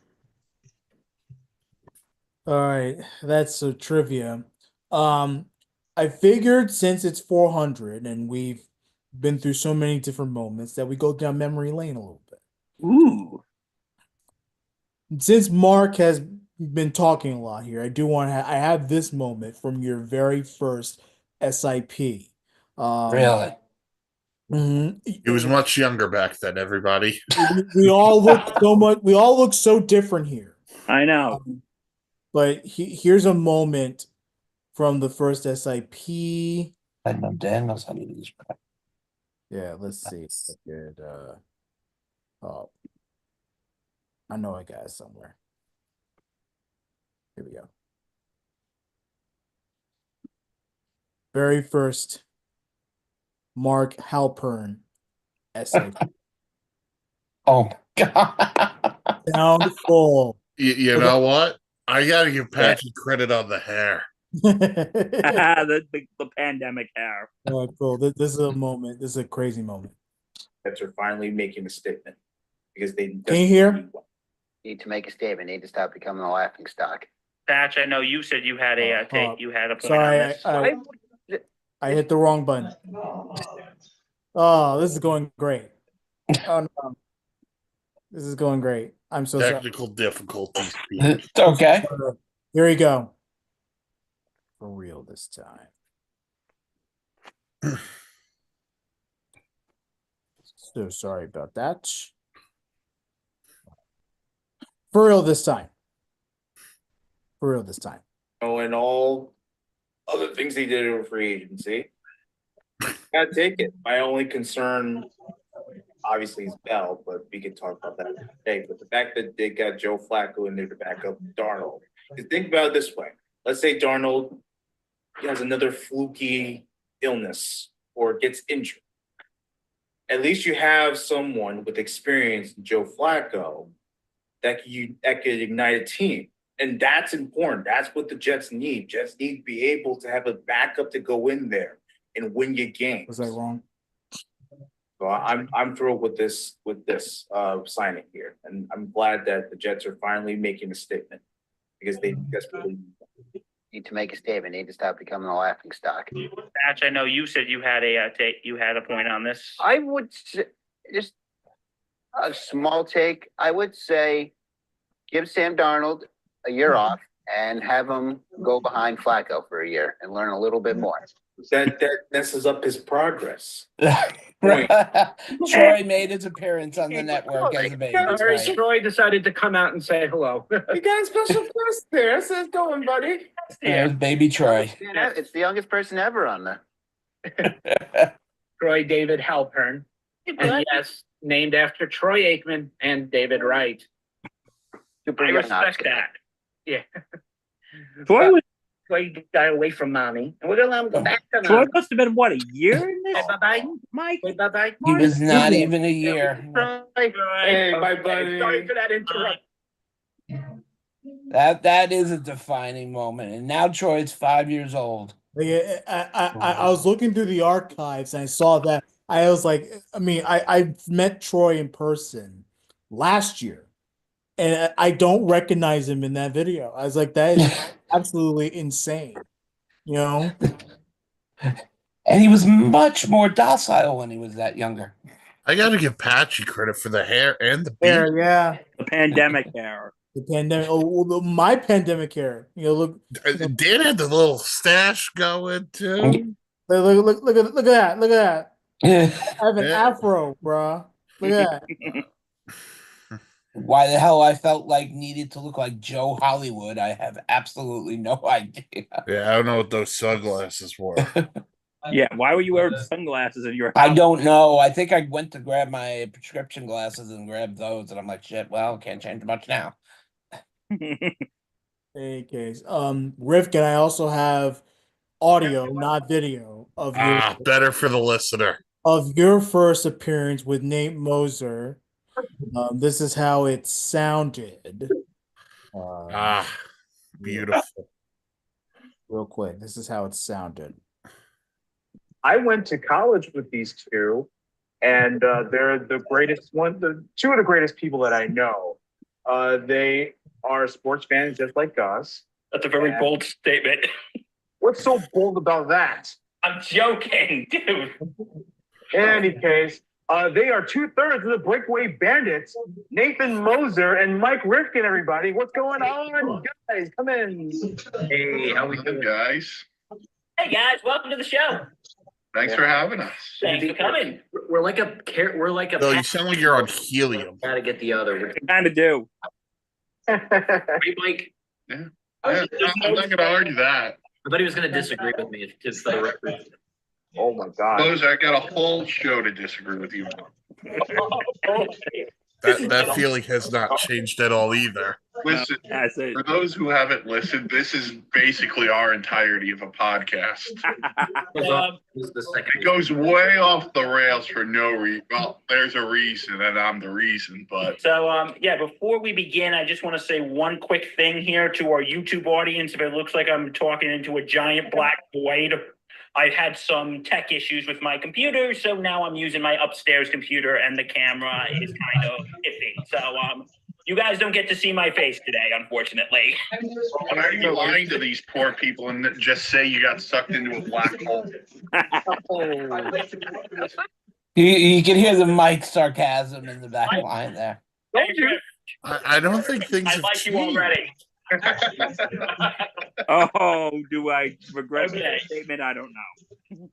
all right. That's so trivia. I figured since it's 400 and we've been through so many different moments that we go down memory lane a little bit. Ooh. Since Mark has been talking a lot here, I do want to. I have this moment from your very first SIP. Really? He was much younger back then, everybody. We all look so much. We all look so different here. I know. But here's a moment from the first SIP. I know Dan knows how to use it. Yeah, let's see if I could. Oh, I know I got it somewhere. Here we go. Very first Mark Halpern essay. Oh God. Sound full. You know what? I gotta give Patrick credit on the hair. the pandemic hair. Oh, cool. This is a moment. This is a crazy moment. Jets are finally making a statement because they Can you hear? Need to make a statement. Need to stop becoming a laughing stock. Patch, I know you said you had a you had a point Sorry, on this. I hit the wrong button. Oh, this is going great. Oh no, this is going great. I'm so sorry. Technical difficulties. It's okay. Here we go. For real this time. So sorry about that. For real this time. For real this time. Oh, and all other things they did over free agency. Gotta take it. My only concern, obviously, is Bell, but we can talk about that today. But the fact that they got Joe Flacco in there to back up Darnold. Because think about it this way. Let's say Darnold has another fluky illness or gets injured. At least you have someone with experience, Joe Flacco, that could ignite a team. And that's important. That's what the Jets need. Jets need to be able to have a backup to go in there and win your games. Was I wrong? So I'm thrilled with this signing here, and I'm glad that the Jets are finally making a statement because they desperately Need to make a statement. Need to stop becoming a laughing stock. Patch, I know you said you had a point on this. I would say, just a small take. I would say give Sam Darnold a year off and have him go behind Flacco for a year and learn a little bit more. that messes up his progress. Troy made his appearance on the network as a baby. Sorry, Right. Troy decided to come out and say hello. You got a special guest there. That's how's it going, buddy. There's baby Troy. It's the youngest person ever on the. Troy David Halpern. And yes, named after Troy Aikman and David Wright. Super I young respect Oscar. that. Yeah. Troy was Troy got away from mommy. And we're gonna let him go back to Troy mommy. must have been what, a year in this? Bye-bye. Mike. Bye-bye. He was not even a year. Hey, my buddy. Sorry for that interruption. That is a defining moment. And now Troy's 5 years old. Like, I was looking through the archives and I saw that. I was like, I mean, I met Troy in person last year, and I don't recognize him in that video. I was like, that is absolutely insane. You know? And he was much more docile when he was that younger. I gotta give Patchy credit for the hair and the There, beard. yeah. The pandemic hair. The pandemic. Oh, well, my pandemic hair. You know, look, Dan had the little stash going too. look at that. Look at that. I have an Yeah. afro, bruh. Look at that. Why the hell I felt like needed to look like Joe Hollywood, I have absolutely no idea. Yeah, I don't know what those sunglasses were. Yeah, why were you wearing sunglasses in your I house? don't know. I think I went to grab my prescription glasses and grabbed those, and I'm like, shit, well, can't change much now. Hey, case. Rifkin, I also have audio, not video, Better for the listener. of your first appearance with Nate Moser. This is how it sounded. Beautiful. Real quick, this is how it sounded. I went to college with these two, and they're the greatest two of the greatest people that I know. They are sports fans just like us. That's a very bold statement. What's so bold about that? I'm joking, dude. In any case, they are 2/3 of the Breakaway Bandits, Nathan Moser and Mike Rifkin, everybody. What's going on? Guys, come in. Hey, how we doing, guys? Hey guys, welcome to the show. Thanks for having us. Thanks for coming. We're like a No, you sound like you're on helium. Gotta get the other. Kind of do. Right, Mike? Yeah, I'm not going to argue that. I thought he was going to disagree with me, just for the record. Oh my God. Suppose I got a whole show to disagree with you on. That feeling has not changed at all either. Listen, That's it. for those who haven't listened, this is basically our entirety of a podcast. This is the second. It goes way off the rails for no reason. Well, there's a reason, and I'm the reason, but So, yeah, before we begin, I just want to say one quick thing here to our YouTube audience. If it looks like I'm talking into a giant black void, I've had some tech issues with my computer, so now I'm using my upstairs computer, and the camera is kind of iffy. So, you guys don't get to see my face today, unfortunately. why are you lying to these poor people and just say you got sucked into a black hole? You can hear the mic sarcasm in the back line there. I don't think things I have like changed. you already. Oh, do I regret that statement? I don't know.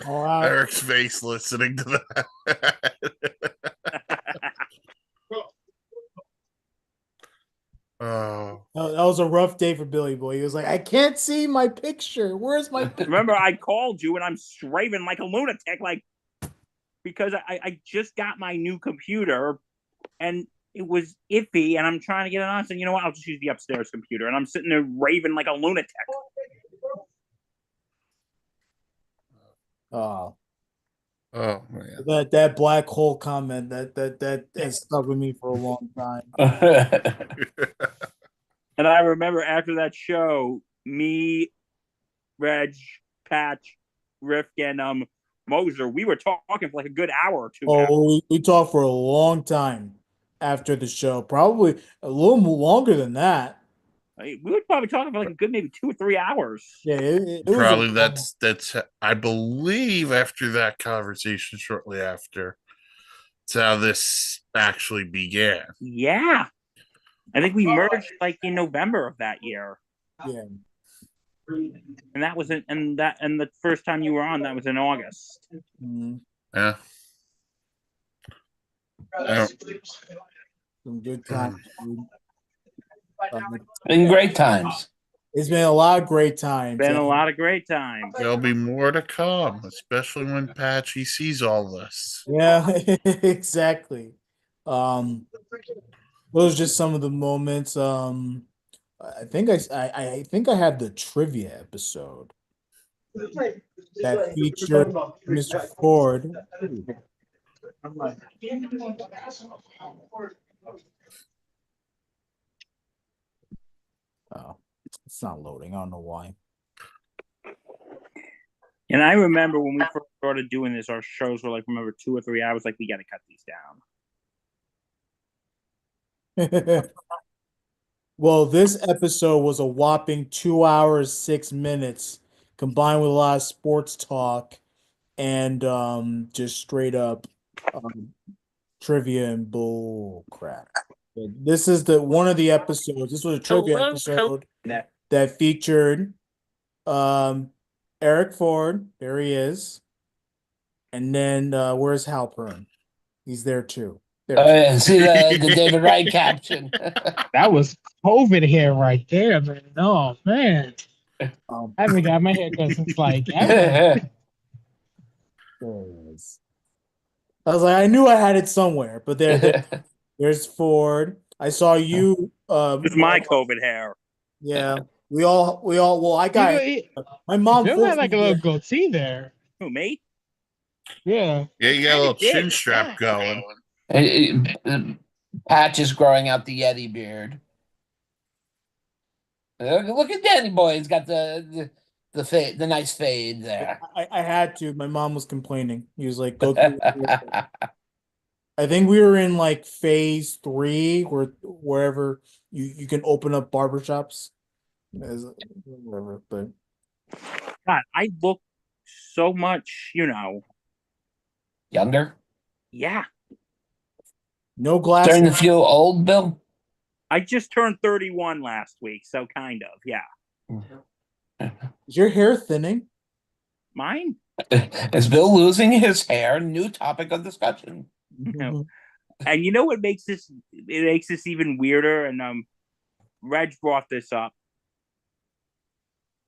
All right. Eric's face listening to that. Oh, That was a rough day for Billy Boy. He was like, I can't see my picture. Where's my picture? Remember, I called you and I'm raving like a lunatic, like because I just got my new computer and it was iffy, and I'm trying to get it on. So you know what? I'll just use the upstairs computer, and I'm sitting there raving like a lunatic. Oh, oh man. that black hole comment that has stuck with me for a long time. And I remember after that show, me, Reg, Patch, Rick, and Moser, we were talking for like a good hour or two. Oh, we talked for a long time after the show, probably a little more longer than that. We would probably talk for like a good maybe 2 or 3 hours. Yeah, it was Probably that's I believe after that conversation shortly after. That's how this actually began. Yeah. I think we merged like in November of that year. Yeah. And that was it, and the first time you were on, that was in August. Mm-hmm. Yeah. Some good times. Been great times. It's been a lot of great times. Been a lot of great times. There'll be more to come, especially when Patchy sees all this. Yeah, exactly. Those are just some of the moments. I think I think I had the trivia episode that featured Mr. Ford. Oh, it's not loading. I don't know why. And I remember when we first started doing this, our shows were like, remember, 2 or 3 hours. Like, we got to cut these down. Well, this episode was a whopping 2 hours, 6 minutes, combined with a lot of sports talk and just straight up trivia and bull crap. This is one of the episodes. This was a trivia episode that featured Eric Ford. There he is. And then where's Halpern? He's there too. See the David Wright caption. That was COVID hair right there, man. Oh man. I haven't got my haircut since like ever. I was like, I knew I had it somewhere, but there's Ford. I saw you. It's my COVID hair. Yeah, we all. Well, I got my mom. You had like a little goatee there. Who, me? Yeah. Yeah, you got a little chin strap going. Patch is growing out the Yeti beard. Look at Danny Boy. He's got the nice fade there. I had to. My mom was complaining. He was like, "Go through." I think we were in like phase 3, wherever you can open up barbershops. Whatever, but God, I look so much, younger. Yeah. No glasses. Starting to feel old, Bill. I just turned 31 last week, so kind of, yeah. Is your hair thinning? Mine? Is Bill losing his hair? New topic of discussion. No. And you know what makes this? It makes this even weirder. And Reg brought this up.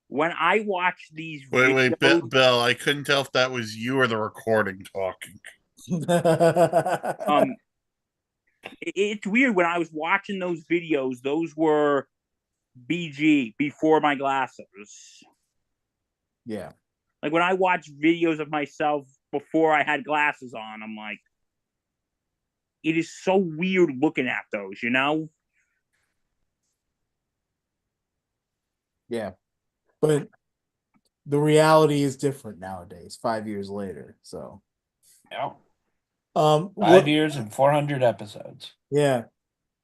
When I watch these Wait, videos, Bill. I couldn't tell if that was you or the recording talking. um, it's weird. When I was watching those videos, those were BG before my glasses. Yeah. Like when I watch videos of myself before I had glasses on, I'm like, it is so weird looking at those, you know? Yeah. But the reality is different nowadays, 5 years later. So, Yeah. um, 5 years and 400 episodes. yeah.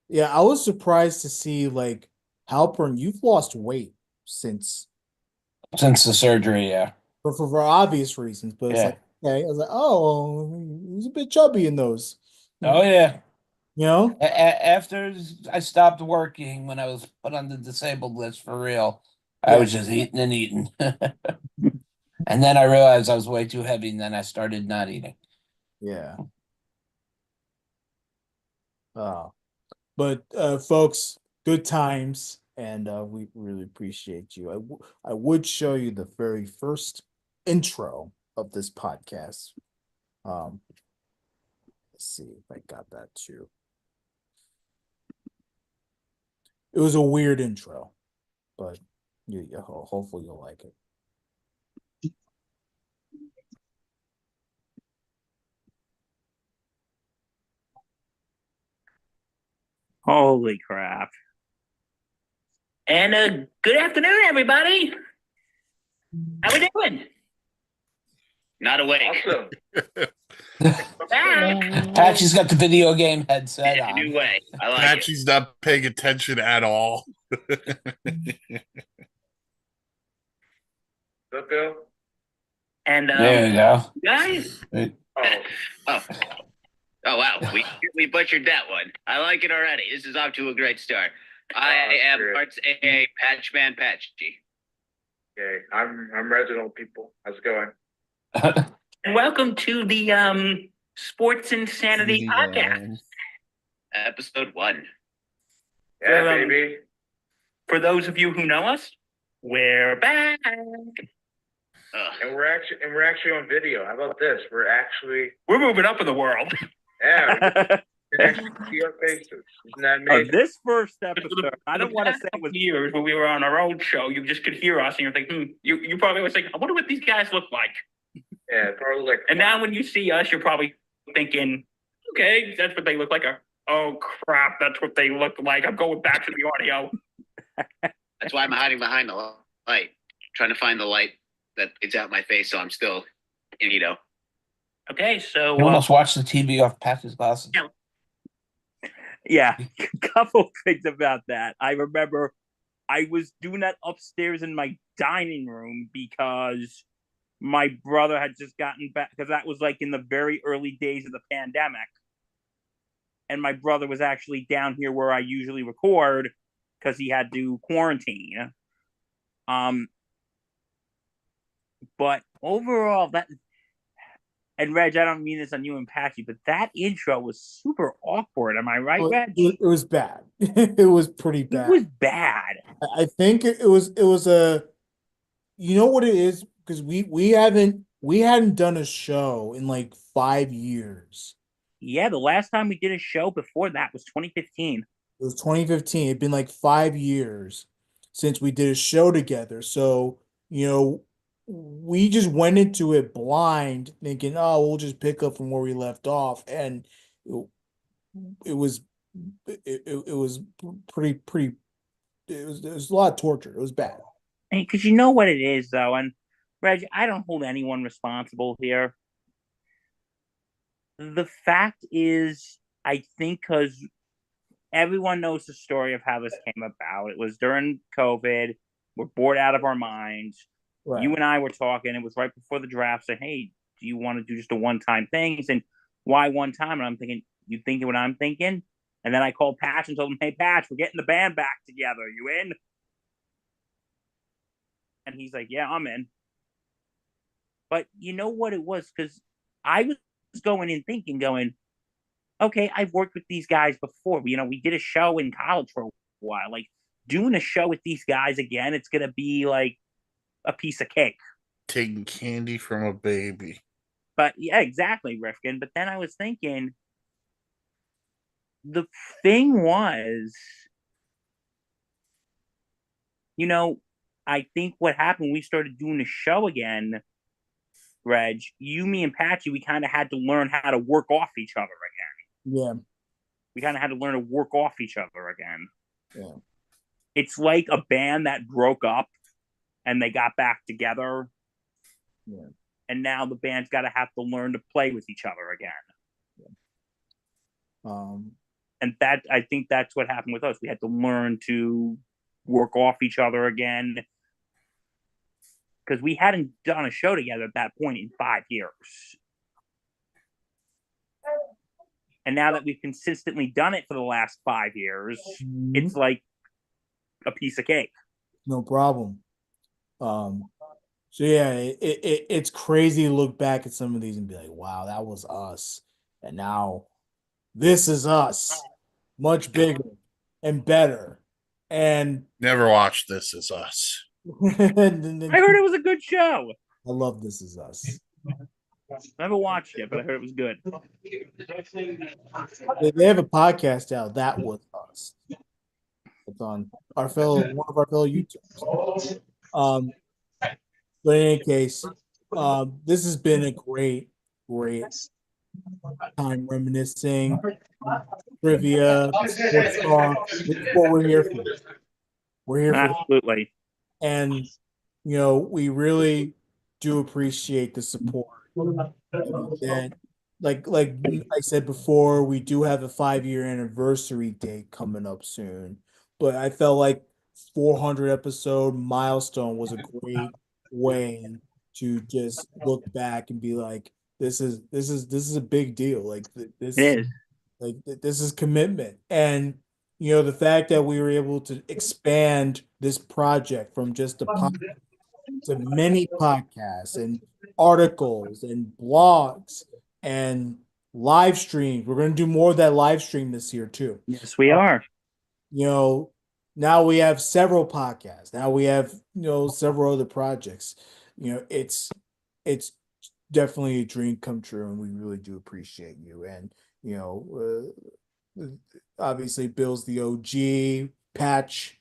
Yeah, I was surprised to see like Halpern, you've lost weight since Since the surgery, yeah. for obvious reasons, but it's Yeah. like, okay, I was like, oh, he's a bit chubby in those. Oh, yeah. You know? After I stopped working, when I was put on the disabled list for real, I Yeah. was just eating and eating. And then I realized I was way too heavy, and then I started not eating. Yeah. But folks, good times, and we really appreciate you. I would show you the very first intro of this podcast. Let's see if I got that too. It was a weird intro, but hopefully you'll like it. Holy crap. And good afternoon, everybody. How we doing? Not awake. Awesome. We're back. Patchy's got the video game headset In a on. new way. I like it. Patchy's not paying attention at all. Go, Bill. And There you go. guys. Oh, Oh wow, we butchered that one. I like it already. This is off to a great start. I am great. Arts AA Patchman Patchy. okay. I'm Reginald. People, how's it going? And welcome to the Sports Insanity Podcast, episode 1. Yeah, Um, baby. For those of you who know us, we're back. And we're actually on video. How about this? We're moving up in the world. Yeah, we can actually see our faces. Isn't that amazing? This first episode, I don't want to say it was years when we were on our own show. You just could hear us, and you're thinking, you probably was thinking, I wonder what these guys look like. Yeah, probably like. And now when you see us, you're probably thinking, okay, that's what they look like. Oh crap, that's what they look like. I'm going back to the audio. That's why I'm hiding behind the light, trying to find the light that it's out my face, so I'm still, Okay, so You almost watched the TV off Patchy's glasses. Yeah, a couple things about that. I remember I was doing that upstairs in my dining room because my brother had just gotten back, because that was like in the very early days of the pandemic. And my brother was actually down here where I usually record because he had to quarantine. But overall, that, and Reg, I don't mean this on you and Patchy, but that intro was super awkward. Am I right, Reg? It was bad. It was pretty bad. It was bad. I think it was a, you know what it is, because we hadn't done a show in like 5 years. Yeah, the last time we did a show before that was 2015. It was 2015. It'd been like 5 years since we did a show together. So, we just went into it blind, thinking, oh, we'll just pick up from where we left off. And it was pretty it was a lot of torture. It was bad. Because you know what it is, though, and Reg, I don't hold anyone responsible here. The fact is, I think because everyone knows the story of how this came about. It was during COVID. We're bored out of our minds. Right. You and I were talking. It was right before the draft. Saying, "Hey, do you want to do just a one-time thing?" He said, "Why one time?" And I'm thinking, "You thinking what I'm thinking?" And then I called Patch and told him, "Hey, Patch, we're getting the band back together. You in?" And he's like, "Yeah, I'm in." But you know what it was? Because I was going in thinking, going, okay, I've worked with these guys before. We did a show in college for a while. Like, doing a show with these guys again, it's gonna be like a piece of cake. Taking candy from a baby. But yeah, exactly, Rifkin. But then I was thinking, the thing was, I think what happened, we started doing the show again, Reg, you, me, and Patchy, we kind of had to learn how to work off each other again. Yeah. We kind of had to learn to work off each other again. Yeah. It's like a band that broke up and they got back together. Yeah. And now the band's got to have to learn to play with each other again. Yeah. And that, I think that's what happened with us. We had to learn to work off each other again, because we hadn't done a show together at that point in 5 years. And now that we've consistently done it for the last 5 years, it's like a piece of cake. No problem. So yeah, it's crazy to look back at some of these and be like, wow, that was us. And now this is us. Much bigger and better. And never watched This Is Us. I heard it was a good show. I love This Is Us. I never watched it, but I heard it was good. They have a podcast out, That Was Us. It's on one of our fellow YouTubers. But in any case, this has been a great time reminiscing, trivia, sports talk. That's what we're here for. We're here for absolutely. And we really do appreciate the support. And like I said before, we do have a 5-year anniversary date coming up soon. But I felt like 400 episode milestone was a great way to just look back and be like, this is a big deal. Like this is like this is commitment. And the fact that we were able to expand this project from just a podcast to many podcasts and articles and blogs and live streams. We're going to do more of that live stream this year too. Yes, we are. Now we have several podcasts. Now we have, several other projects. It's definitely a dream come true, and we really do appreciate you. And, obviously Bill's the OG, Patch,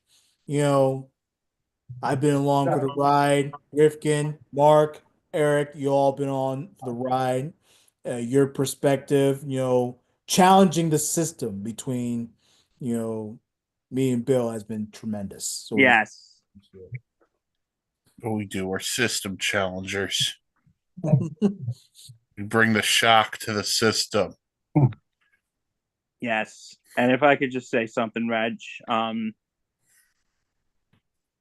I've been along for the ride. Rifkin, Mark, Eric, you all been on for the ride. Your perspective, challenging the system between, me and Bill has been tremendous. So yes. What we do, we're system challengers. We bring the shock to the system. Yes. And if I could just say something, Reg, the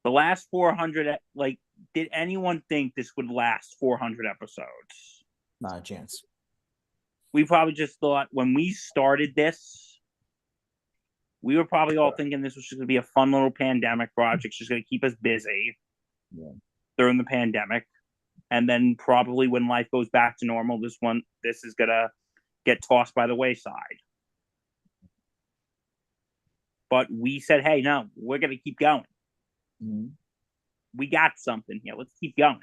last 400, did anyone think this would last 400 episodes? Not a chance. We probably just thought when we started this, we were probably all thinking this was just going to be a fun little pandemic project, just going to keep us busy during the pandemic. And then probably when life goes back to normal, this is going to get tossed by the wayside. But we said, hey, no, we're going to keep going. Mm-hmm. We got something here. Let's keep going.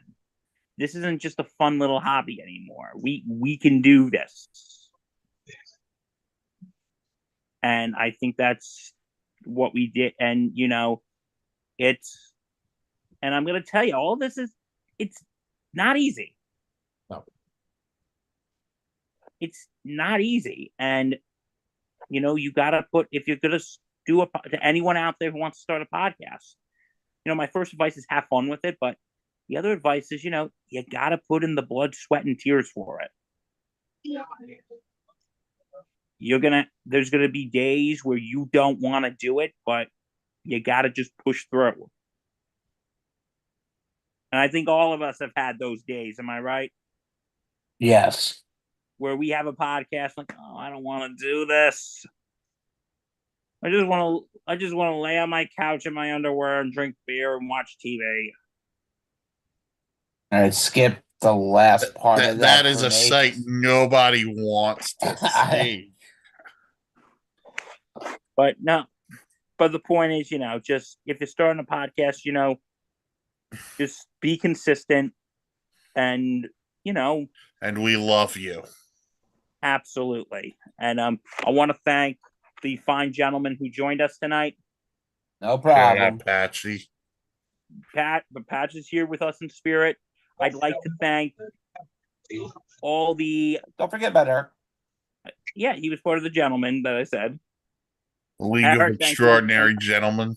This isn't just a fun little hobby anymore. We can do this. And I think that's what we did. And, and I'm going to tell you, all this it's not easy. No. It's not easy. And, you got to if you're going to to anyone out there who wants to start a podcast, my first advice is have fun with it. But the other advice is, you got to put in the blood, sweat, and tears for it. There's going to be days where you don't want to do it, but you got to just push through. And I think all of us have had those days. Am I right? Yes. Where we have a podcast like, oh, I don't want to do this. I just want to lay on my couch in my underwear and drink beer and watch TV. I skipped the last part of that. That is a sight nobody wants to see. But no, but the point is, just if you're starting a podcast, just be consistent and, And we love you. absolutely. And I want to thank the fine gentleman who joined us tonight. No Shout problem. out, Patchy. But Patch is here with us in spirit. I'd like to thank all the. Don't forget about Eric. Yeah, he was part of the gentleman that I said. League Eric, of thank you. Extraordinary Gentlemen.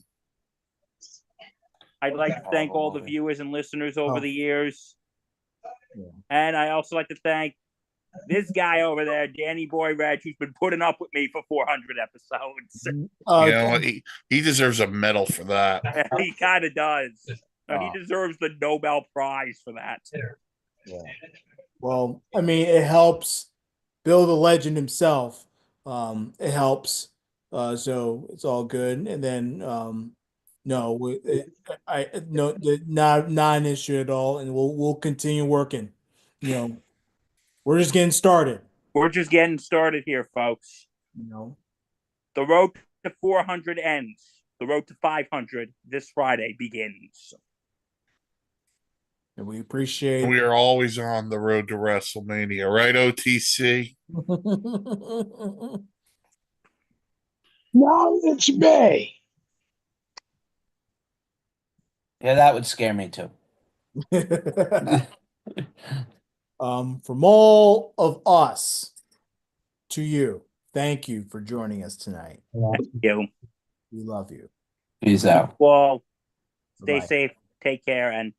I'd like to thank all the viewers and listeners over the years. Yeah. And I also like to thank this guy over there, Danny Boy Reg, who's been putting up with me for 400 episodes. You know what? He deserves a medal for that. He kind of does. He deserves the Nobel Prize for that. Yeah. Well, I mean, it helps build a legend himself. It helps. So it's all good. And then, no, not an issue at all. And we'll continue working. We're just getting started. We're just getting started here, folks. The road to 400 ends. The road to 500 this Friday begins. And we appreciate. We are always on the road to WrestleMania, right, OTC? Knowledge Bay. Yeah, that would scare me too. From all of us to you, thank you for joining us tonight. Thank you. We love you. Peace out. Well, stay Bye-bye. safe, take care, and